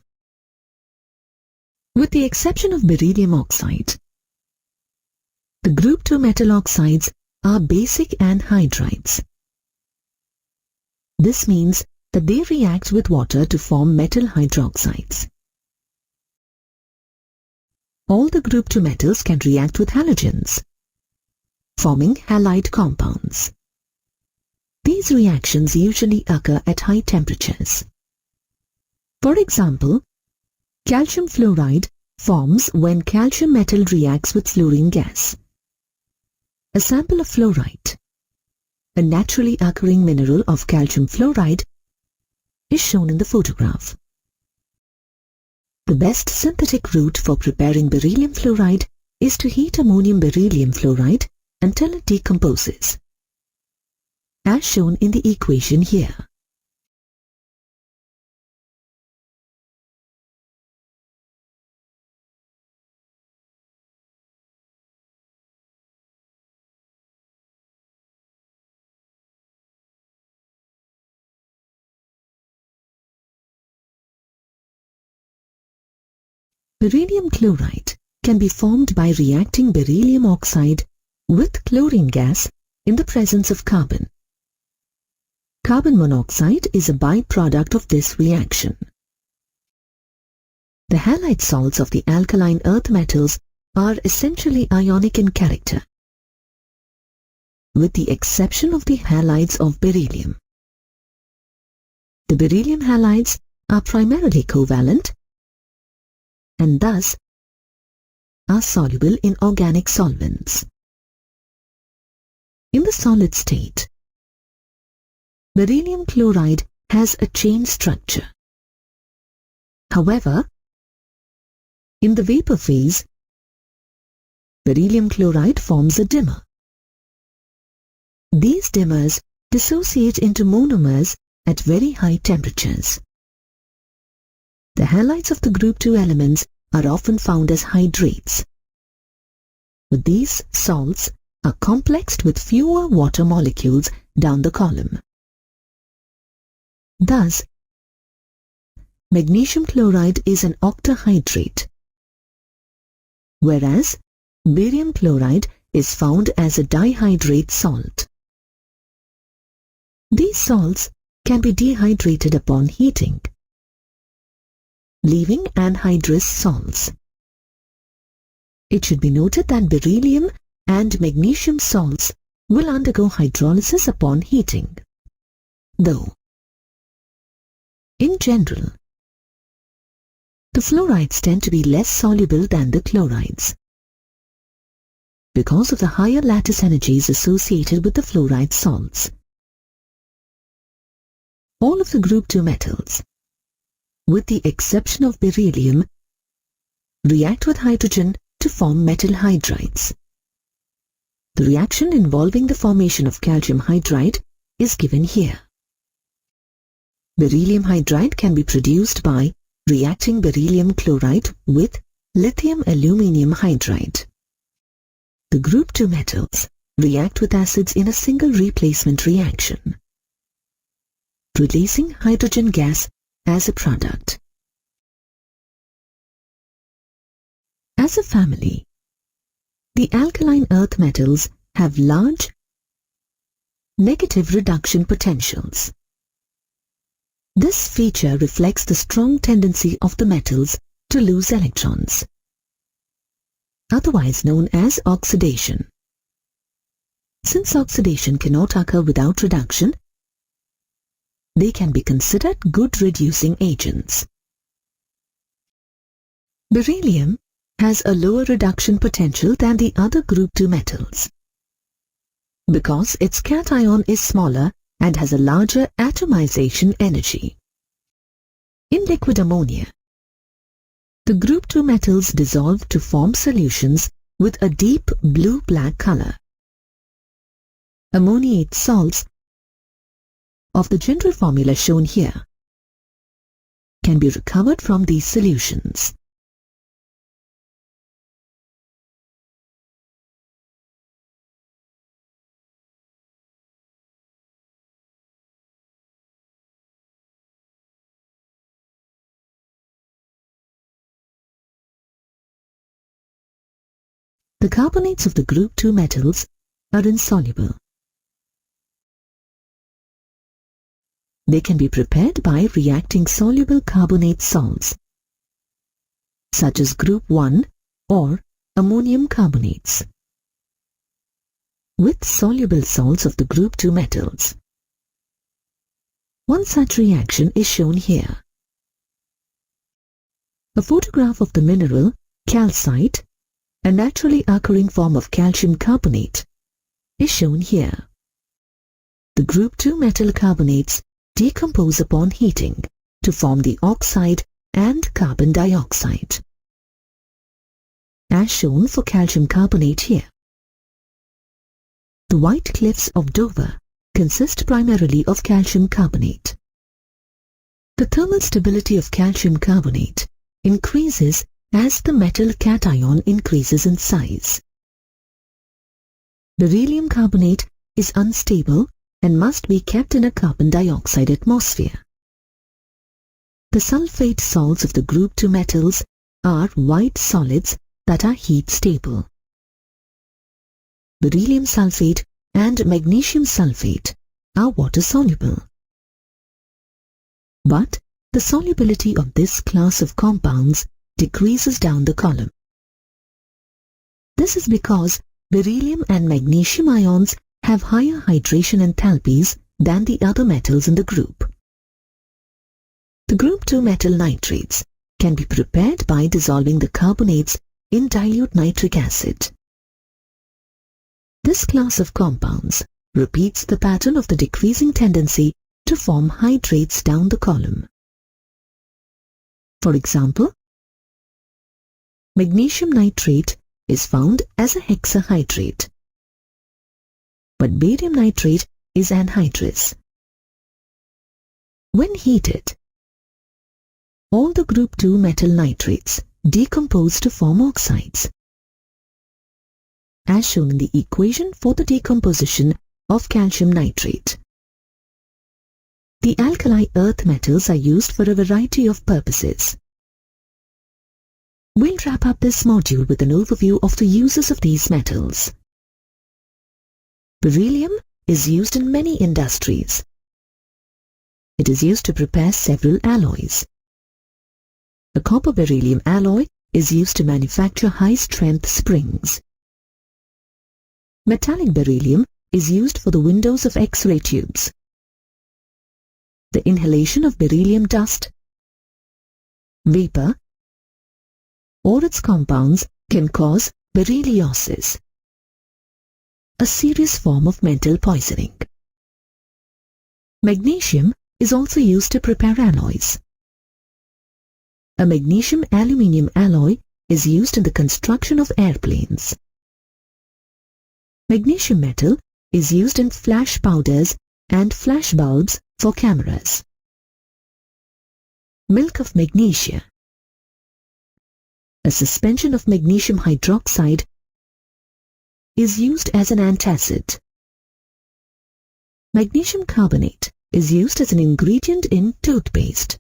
With the exception of beryllium oxide, the group 2 metal oxides are basic anhydrides. This means that they react with water to form metal hydroxides. All the group 2 metals can react with halogens, forming halide compounds. These reactions usually occur at high temperatures. For example, calcium fluoride forms when calcium metal reacts with fluorine gas. A sample of fluorite, a naturally occurring mineral of calcium fluoride, is shown in the photograph. The best synthetic route for preparing beryllium fluoride is to heat ammonium beryllium fluoride until it decomposes, as shown in the equation here. Beryllium chloride can be formed by reacting beryllium oxide with chlorine gas in the presence of carbon. Carbon monoxide is a byproduct of this reaction. The halide salts of the alkaline earth metals are essentially ionic in character, with the exception of the halides of beryllium. The beryllium halides are primarily covalent and thus are soluble in organic solvents. In the solid state, beryllium chloride has a chain structure. However, in the vapor phase, beryllium chloride forms a dimmer. These dimmers dissociate into monomers at very high temperatures. The halides of the group 2 elements are often found as hydrates, but these salts are complexed with fewer water molecules down the column. Thus, magnesium chloride is an octahydrate, whereas barium chloride is found as a dihydrate salt. These salts can be dehydrated upon heating, leaving anhydrous salts. It should be noted that beryllium and magnesium salts will undergo hydrolysis upon heating, though, in general, the fluorides tend to be less soluble than the chlorides because of the higher lattice energies associated with the fluoride salts. All of the group 2 metals, with the exception of beryllium, react with hydrogen to form metal hydrides. The reaction involving the formation of calcium hydride is given here. Beryllium hydride can be produced by reacting beryllium chloride with lithium aluminium hydride. The group 2 metals react with acids in a single replacement reaction, releasing hydrogen gas as a product. As a family, the alkaline earth metals have large negative reduction potentials. This feature reflects the strong tendency of the metals to lose electrons, otherwise known as oxidation. Since oxidation cannot occur without reduction, they can be considered good reducing agents. Beryllium has a lower reduction potential than the other group 2 metals because its cation is smaller and has a larger atomization energy. In liquid ammonia, the group 2 metals dissolve to form solutions with a deep blue-black color. Ammoniate salts of the general formula shown here can be recovered from these solutions. the carbonates of the group 2 metals are insoluble. They can be prepared by reacting soluble carbonate salts, such as group 1 or ammonium carbonates, with soluble salts of the group 2 metals. One such reaction is shown here. A photograph of the mineral calcite, a naturally occurring form of calcium carbonate, is shown here. The group 2 metal carbonates decompose upon heating to form the oxide and carbon dioxide, as shown for calcium carbonate here. The White Cliffs of Dover consist primarily of calcium carbonate. The thermal stability of calcium carbonate increases as the metal cation increases in size. Beryllium carbonate is unstable and must be kept in a carbon dioxide atmosphere. The sulfate salts of the group 2 metals are white solids that are heat stable. Beryllium sulfate and magnesium sulfate are water soluble. But the solubility of this class of compounds decreases down the column. This is because beryllium and magnesium ions have higher hydration enthalpies than the other metals in the group. The group 2 metal nitrates can be prepared by dissolving the carbonates in dilute nitric acid. This class of compounds repeats the pattern of the decreasing tendency to form hydrates down the column. For example, magnesium nitrate is found as a hexahydrate, but barium nitrate is anhydrous. When heated, all the group 2 metal nitrates decompose to form oxides, as shown in the equation for the decomposition of calcium nitrate. The alkali earth metals are used for a variety of purposes. We'll wrap up this module with an overview of the uses of these metals. Beryllium is used in many industries. It is used to prepare several alloys. A copper-beryllium alloy is used to manufacture high-strength springs. Metallic beryllium is used for the windows of X-ray tubes. The inhalation of beryllium dust, vapor, or its compounds can cause berylliosis, a serious form of mental poisoning. Magnesium is also used to prepare alloys. A magnesium-aluminium alloy is used in the construction of airplanes. Magnesium metal is used in flash powders and flash bulbs for cameras. Milk of magnesia, a suspension of magnesium hydroxide, is used as an antacid. Magnesium carbonate is used as an ingredient in toothpaste.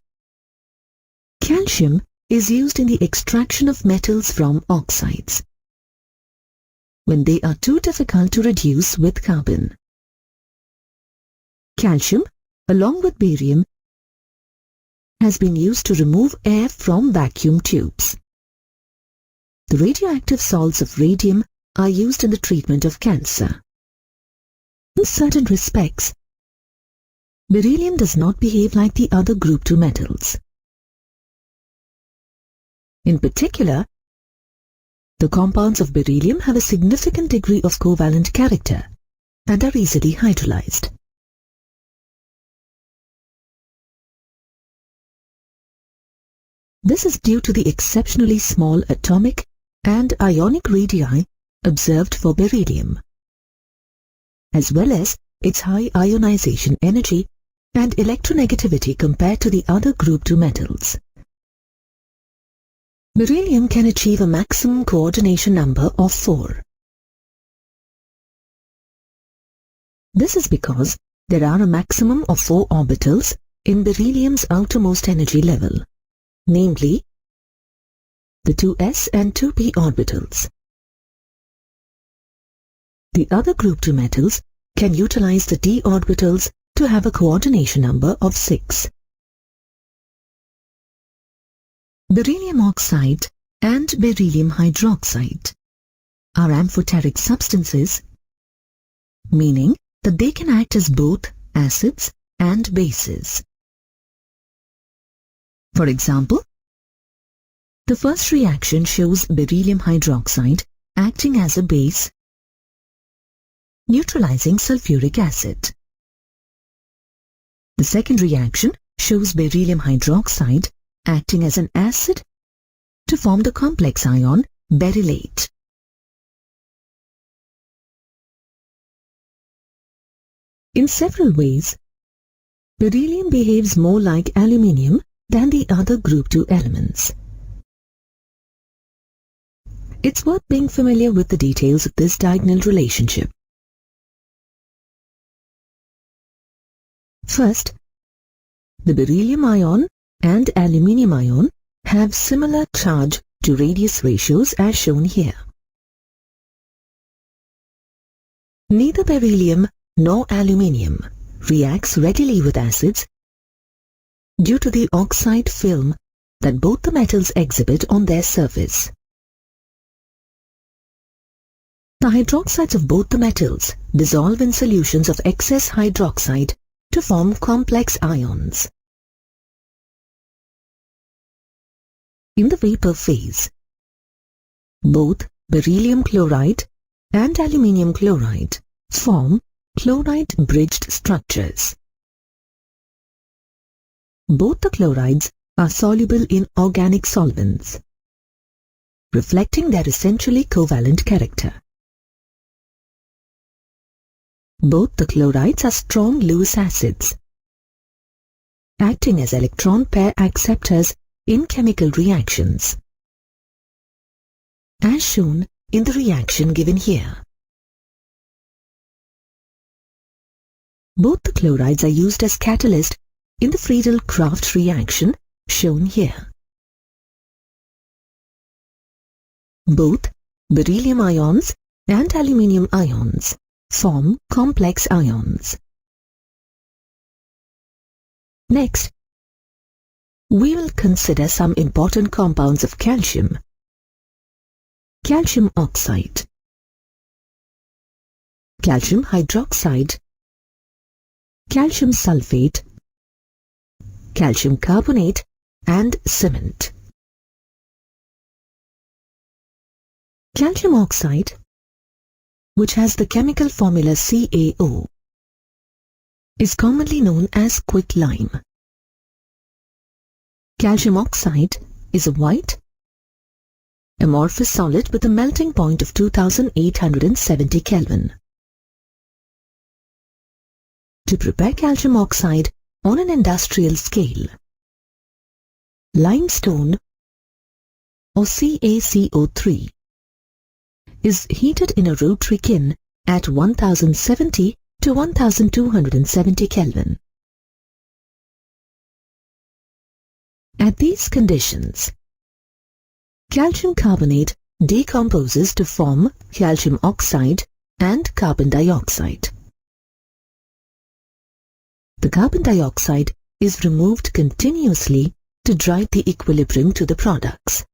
Calcium is used in the extraction of metals from oxides, when they are too difficult to reduce with carbon. Calcium, along with barium, has been used to remove air from vacuum tubes. The radioactive salts of radium are used in the treatment of cancer. In certain respects, beryllium does not behave like the other group 2 metals. In particular, the compounds of beryllium have a significant degree of covalent character and are easily hydrolyzed. This is due to the exceptionally small atomic and ionic radii observed for beryllium, as well as its high ionization energy and electronegativity compared to the other group 2 metals. Beryllium can achieve a maximum coordination number of 4. This is because there are a maximum of 4 orbitals in beryllium's outermost energy level, namely the 2s and 2p orbitals. The other group 2 metals can utilize the d orbitals to have a coordination number of 6. Beryllium oxide and beryllium hydroxide are amphoteric substances, meaning that they can act as both acids and bases. For example, the first reaction shows beryllium hydroxide acting as a base, neutralizing sulfuric acid. The second reaction shows beryllium hydroxide acting as an acid to form the complex ion berylate. In several ways, beryllium behaves more like aluminium than the other group 2 elements. It's worth being familiar with the details of this diagonal relationship. First, the beryllium ion and aluminium ion have similar charge to radius ratios as shown here. Neither beryllium nor aluminium reacts readily with acids due to the oxide film that both the metals exhibit on their surface. The hydroxides of both the metals dissolve in solutions of excess hydroxide to form complex ions. In the vapor phase, both beryllium chloride and aluminium chloride form chloride-bridged structures. Both the chlorides are soluble in organic solvents, reflecting their essentially covalent character. Both the chlorides are strong Lewis acids, acting as electron pair acceptors in chemical reactions, as shown in the reaction given here. Both the chlorides are used as catalyst in the Friedel-Crafts reaction shown here. Both beryllium ions and aluminium ions form complex ions. Next, we will consider some important compounds of calcium. Calcium oxide, calcium hydroxide, calcium sulfate, calcium carbonate, and cement. Calcium oxide, which has the chemical formula CaO, is commonly known as quicklime. Calcium oxide is a white, amorphous solid with a melting point of 2870 Kelvin. To prepare calcium oxide on an industrial scale, limestone or CaCO3 is heated in a rotary kiln at 1070 to 1270 Kelvin. At these conditions, calcium carbonate decomposes to form calcium oxide and carbon dioxide. The carbon dioxide is removed continuously to drive the equilibrium to the products.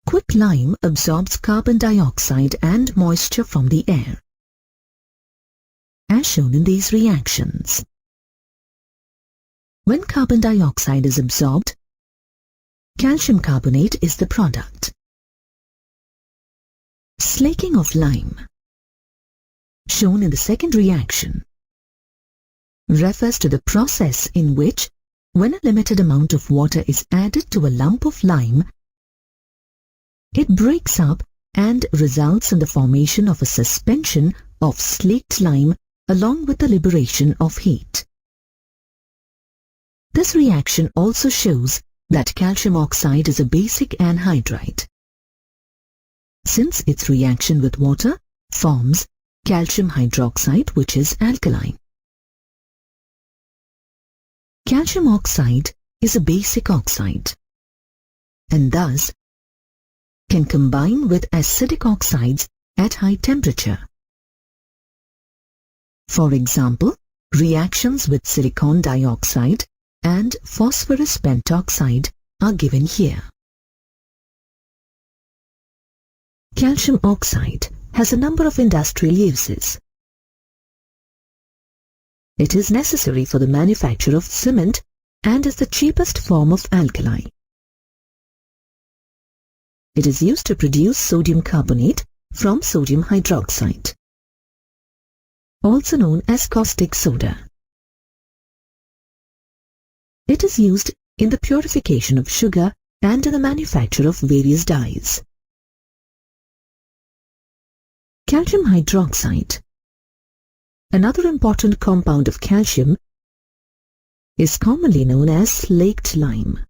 Quicklime absorbs carbon dioxide and moisture from the air, as shown in these reactions. When carbon dioxide is absorbed, calcium carbonate is the product. Slaking of lime, shown in the second reaction, refers to the process in which, when a limited amount of water is added to a lump of lime, it breaks up and results in the formation of a suspension of slaked lime along with the liberation of heat. This reaction also shows that calcium oxide is a basic anhydride, since its reaction with water forms calcium hydroxide, which is alkaline. Calcium oxide is a basic oxide and thus can combine with acidic oxides at high temperature. For example, reactions with silicon dioxide and phosphorus pentoxide are given here. Calcium oxide has a number of industrial uses. It is necessary for the manufacture of cement and is the cheapest form of alkali. It is used to produce sodium carbonate from sodium hydroxide, also known as caustic soda. It is used in the purification of sugar and in the manufacture of various dyes. Calcium hydroxide, another important compound of calcium, is commonly known as slaked lime.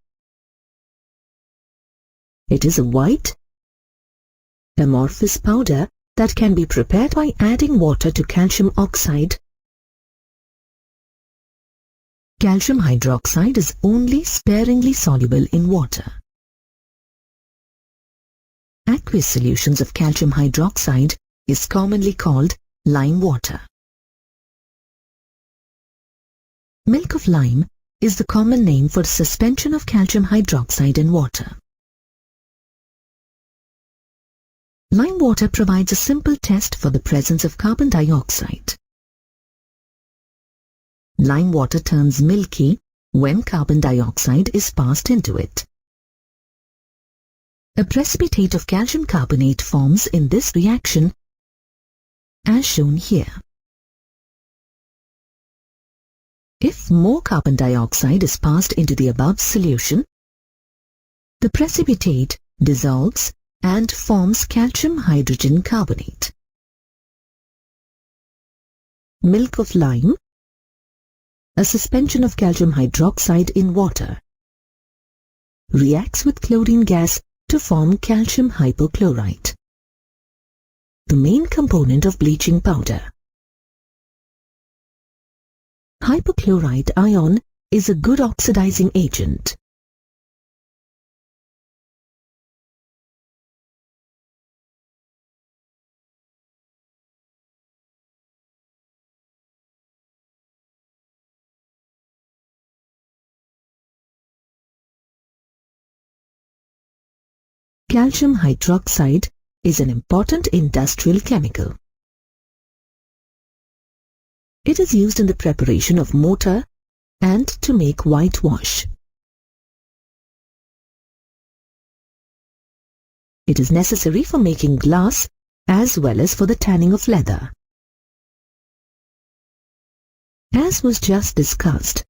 It is a white, amorphous powder that can be prepared by adding water to calcium oxide. Calcium hydroxide is only sparingly soluble in water. Aqueous solutions of calcium hydroxide is commonly called lime water. Milk of lime is the common name for suspension of calcium hydroxide in water. Lime water provides a simple test for the presence of carbon dioxide. Lime water turns milky when carbon dioxide is passed into it. A precipitate of calcium carbonate forms in this reaction, as shown here. If more carbon dioxide is passed into the above solution, the precipitate dissolves and forms calcium hydrogen carbonate. Milk of lime, a suspension of calcium hydroxide in water, reacts with chlorine gas to form calcium hypochlorite, the main component of bleaching powder. Hypochlorite ion is a good oxidizing agent. Calcium hydroxide is an important industrial chemical. It is used in the preparation of mortar and to make whitewash. It is necessary for making glass as well as for the tanning of leather. As was just discussed,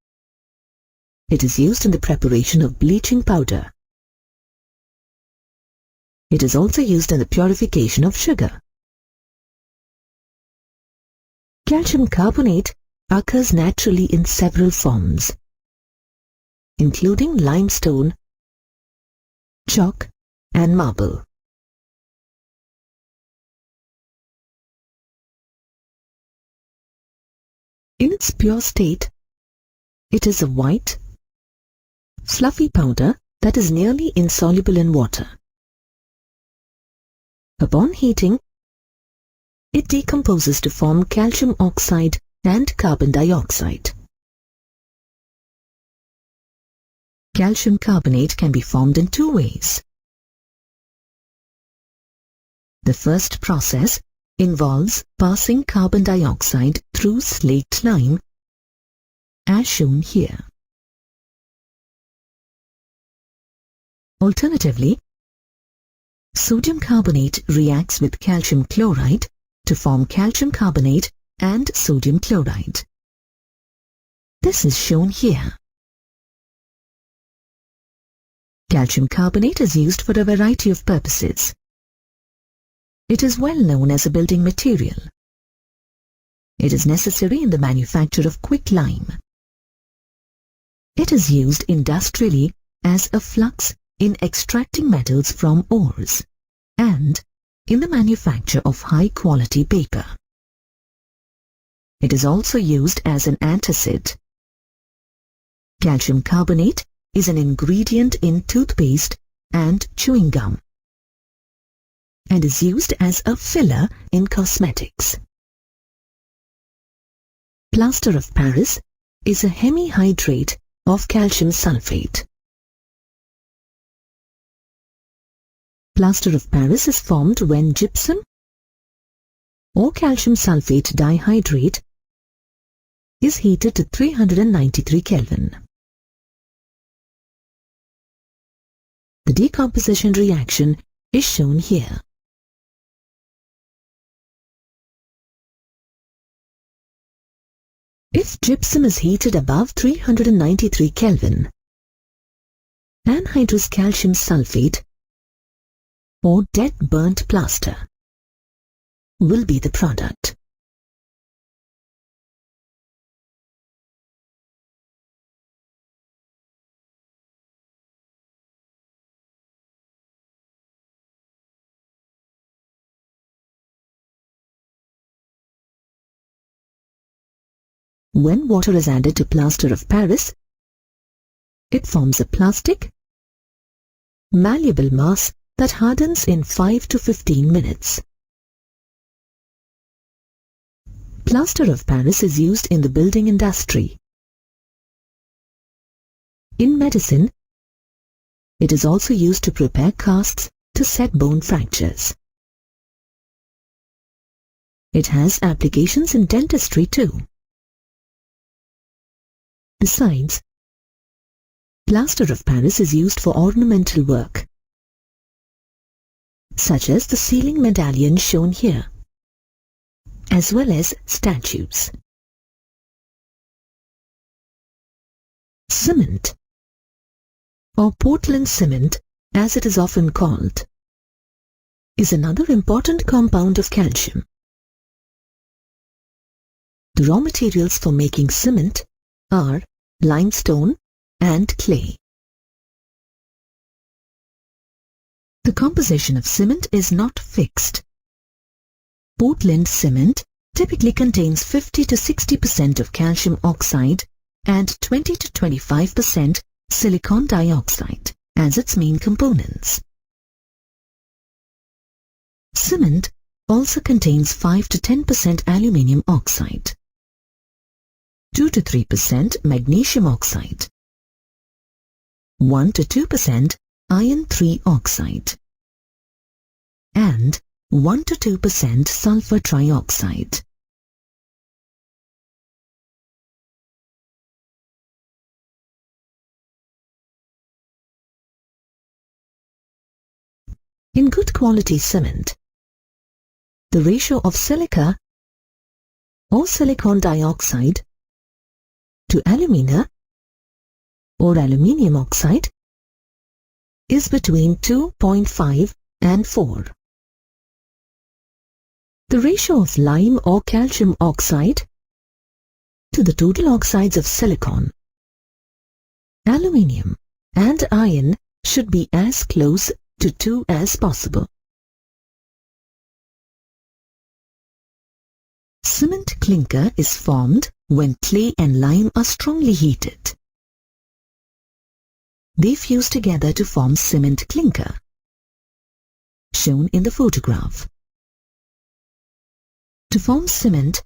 it is used in the preparation of bleaching powder. It is also used in the purification of sugar. Calcium carbonate occurs naturally in several forms, including limestone, chalk, and marble. In its pure state, it is a white, fluffy powder that is nearly insoluble in water. Upon heating, it decomposes to form calcium oxide and carbon dioxide. Calcium carbonate can be formed in two ways. The first process involves passing carbon dioxide through slaked lime, as shown here. Alternatively, sodium carbonate reacts with calcium chloride to form calcium carbonate and sodium chloride. This is shown here. Calcium carbonate is used for a variety of purposes. It is well known as a building material. It is necessary in the manufacture of quicklime. It is used industrially as a flux in extracting metals from ores and in the manufacture of high-quality paper. It is also used as an antacid. Calcium carbonate is an ingredient in toothpaste and chewing gum and is used as a filler in cosmetics. Plaster of Paris is a hemihydrate of calcium sulfate. Plaster of Paris is formed when gypsum or calcium sulfate dihydrate is heated to 393 Kelvin. The decomposition reaction is shown here. If gypsum is heated above 393 Kelvin, anhydrous calcium sulfate or dead burnt plaster will be the product. When water is added to plaster of Paris, it forms a plastic, malleable mass that hardens in 5 to 15 minutes. Plaster of Paris is used in the building industry. In medicine, it is also used to prepare casts to set bone fractures. It has applications in dentistry too. Besides, plaster of Paris is used for ornamental work, such as the ceiling medallion shown here, as well as statues. Cement, or Portland cement as it is often called, is another important compound of calcium. The raw materials for making cement are limestone and clay. The composition of cement is not fixed. Portland cement typically contains 50 to 60% of calcium oxide and 20 to 25% silicon dioxide as its main components. Cement also contains 5 to 10% aluminium oxide, 2 to 3% magnesium oxide, 1 to 2% iron 3 oxide, and 1 to 2% sulfur trioxide. In good quality cement, the ratio of silica or silicon dioxide to alumina or aluminium oxide is between 2.5 and 4. The ratio of lime or calcium oxide to the total oxides of silicon, aluminium and iron should be as close to 2 as possible. Cement clinker is formed when clay and lime are strongly heated. They fuse together to form cement clinker, shown in the photograph. To form cement,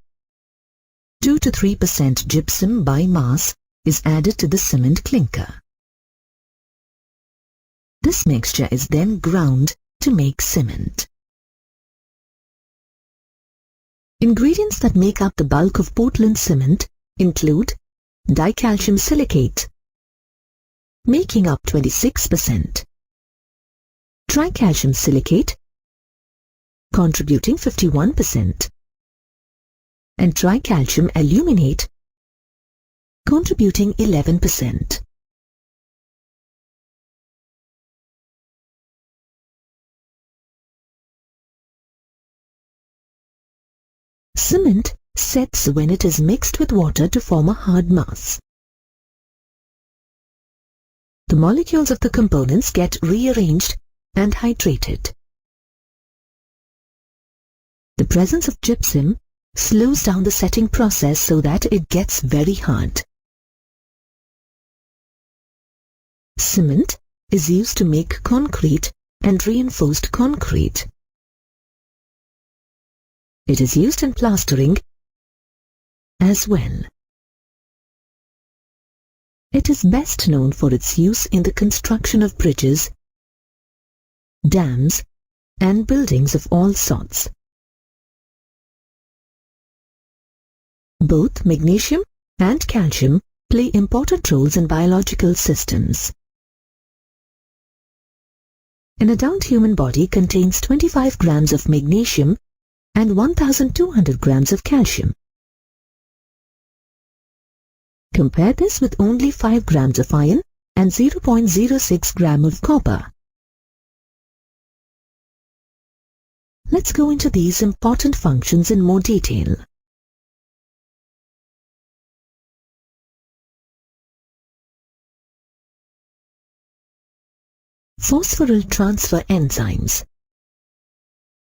2 to 3% gypsum by mass is added to the cement clinker. This mixture is then ground to make cement. Ingredients that make up the bulk of Portland cement include dicalcium silicate, making up 26%, tricalcium silicate, contributing 51%, and tricalcium aluminate, contributing 11%. Cement sets when it is mixed with water to form a hard mass. The molecules of the components get rearranged and hydrated. The presence of gypsum slows down the setting process so that it gets very hard. Cement is used to make concrete and reinforced concrete. It is used in plastering as well. It is best known for its use in the construction of bridges, dams, and buildings of all sorts. Both magnesium and calcium play important roles in biological systems. An adult human body contains 25 grams of magnesium and 1,200 grams of calcium. Compare this with only 5 grams of iron and 0.06 gram of copper. Let's go into these important functions in more detail. Phosphoryl transfer enzymes,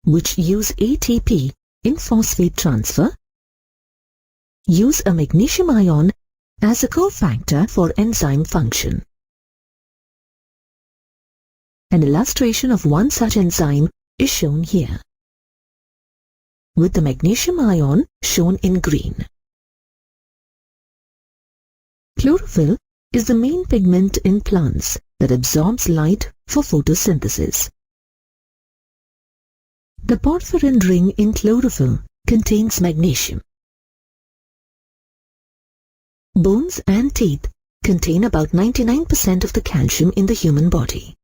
which use ATP in phosphate transfer, use a magnesium ion as a cofactor for enzyme function. An illustration of one such enzyme is shown here, with the magnesium ion shown in green. Chlorophyll is the main pigment in plants that absorbs light for photosynthesis. The porphyrin ring in chlorophyll contains magnesium. Bones and teeth contain about 99% of the calcium in the human body.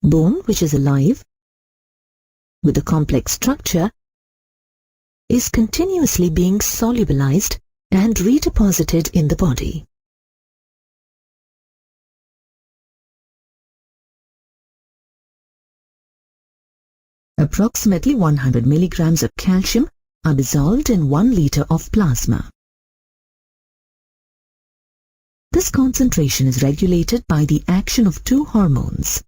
Bone, which is alive, with a complex structure, is continuously being solubilized and redeposited in the body. Approximately 100 milligrams of calcium are dissolved in 1 liter of plasma. This concentration is regulated by the action of 2 hormones,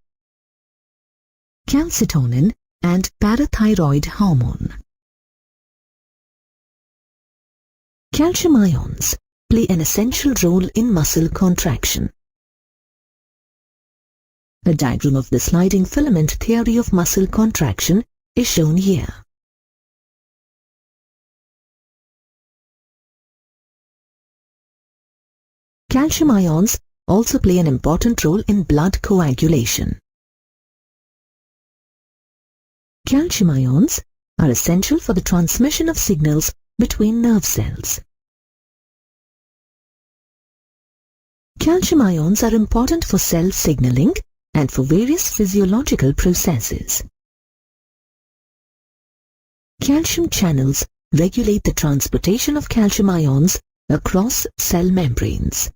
calcitonin and parathyroid hormone. Calcium ions play an essential role in muscle contraction. A diagram of the sliding filament theory of muscle contraction is shown here. Calcium ions also play an important role in blood coagulation. Calcium ions are essential for the transmission of signals between nerve cells. Calcium ions are important for cell signaling and for various physiological processes. Calcium channels regulate the transportation of calcium ions across cell membranes.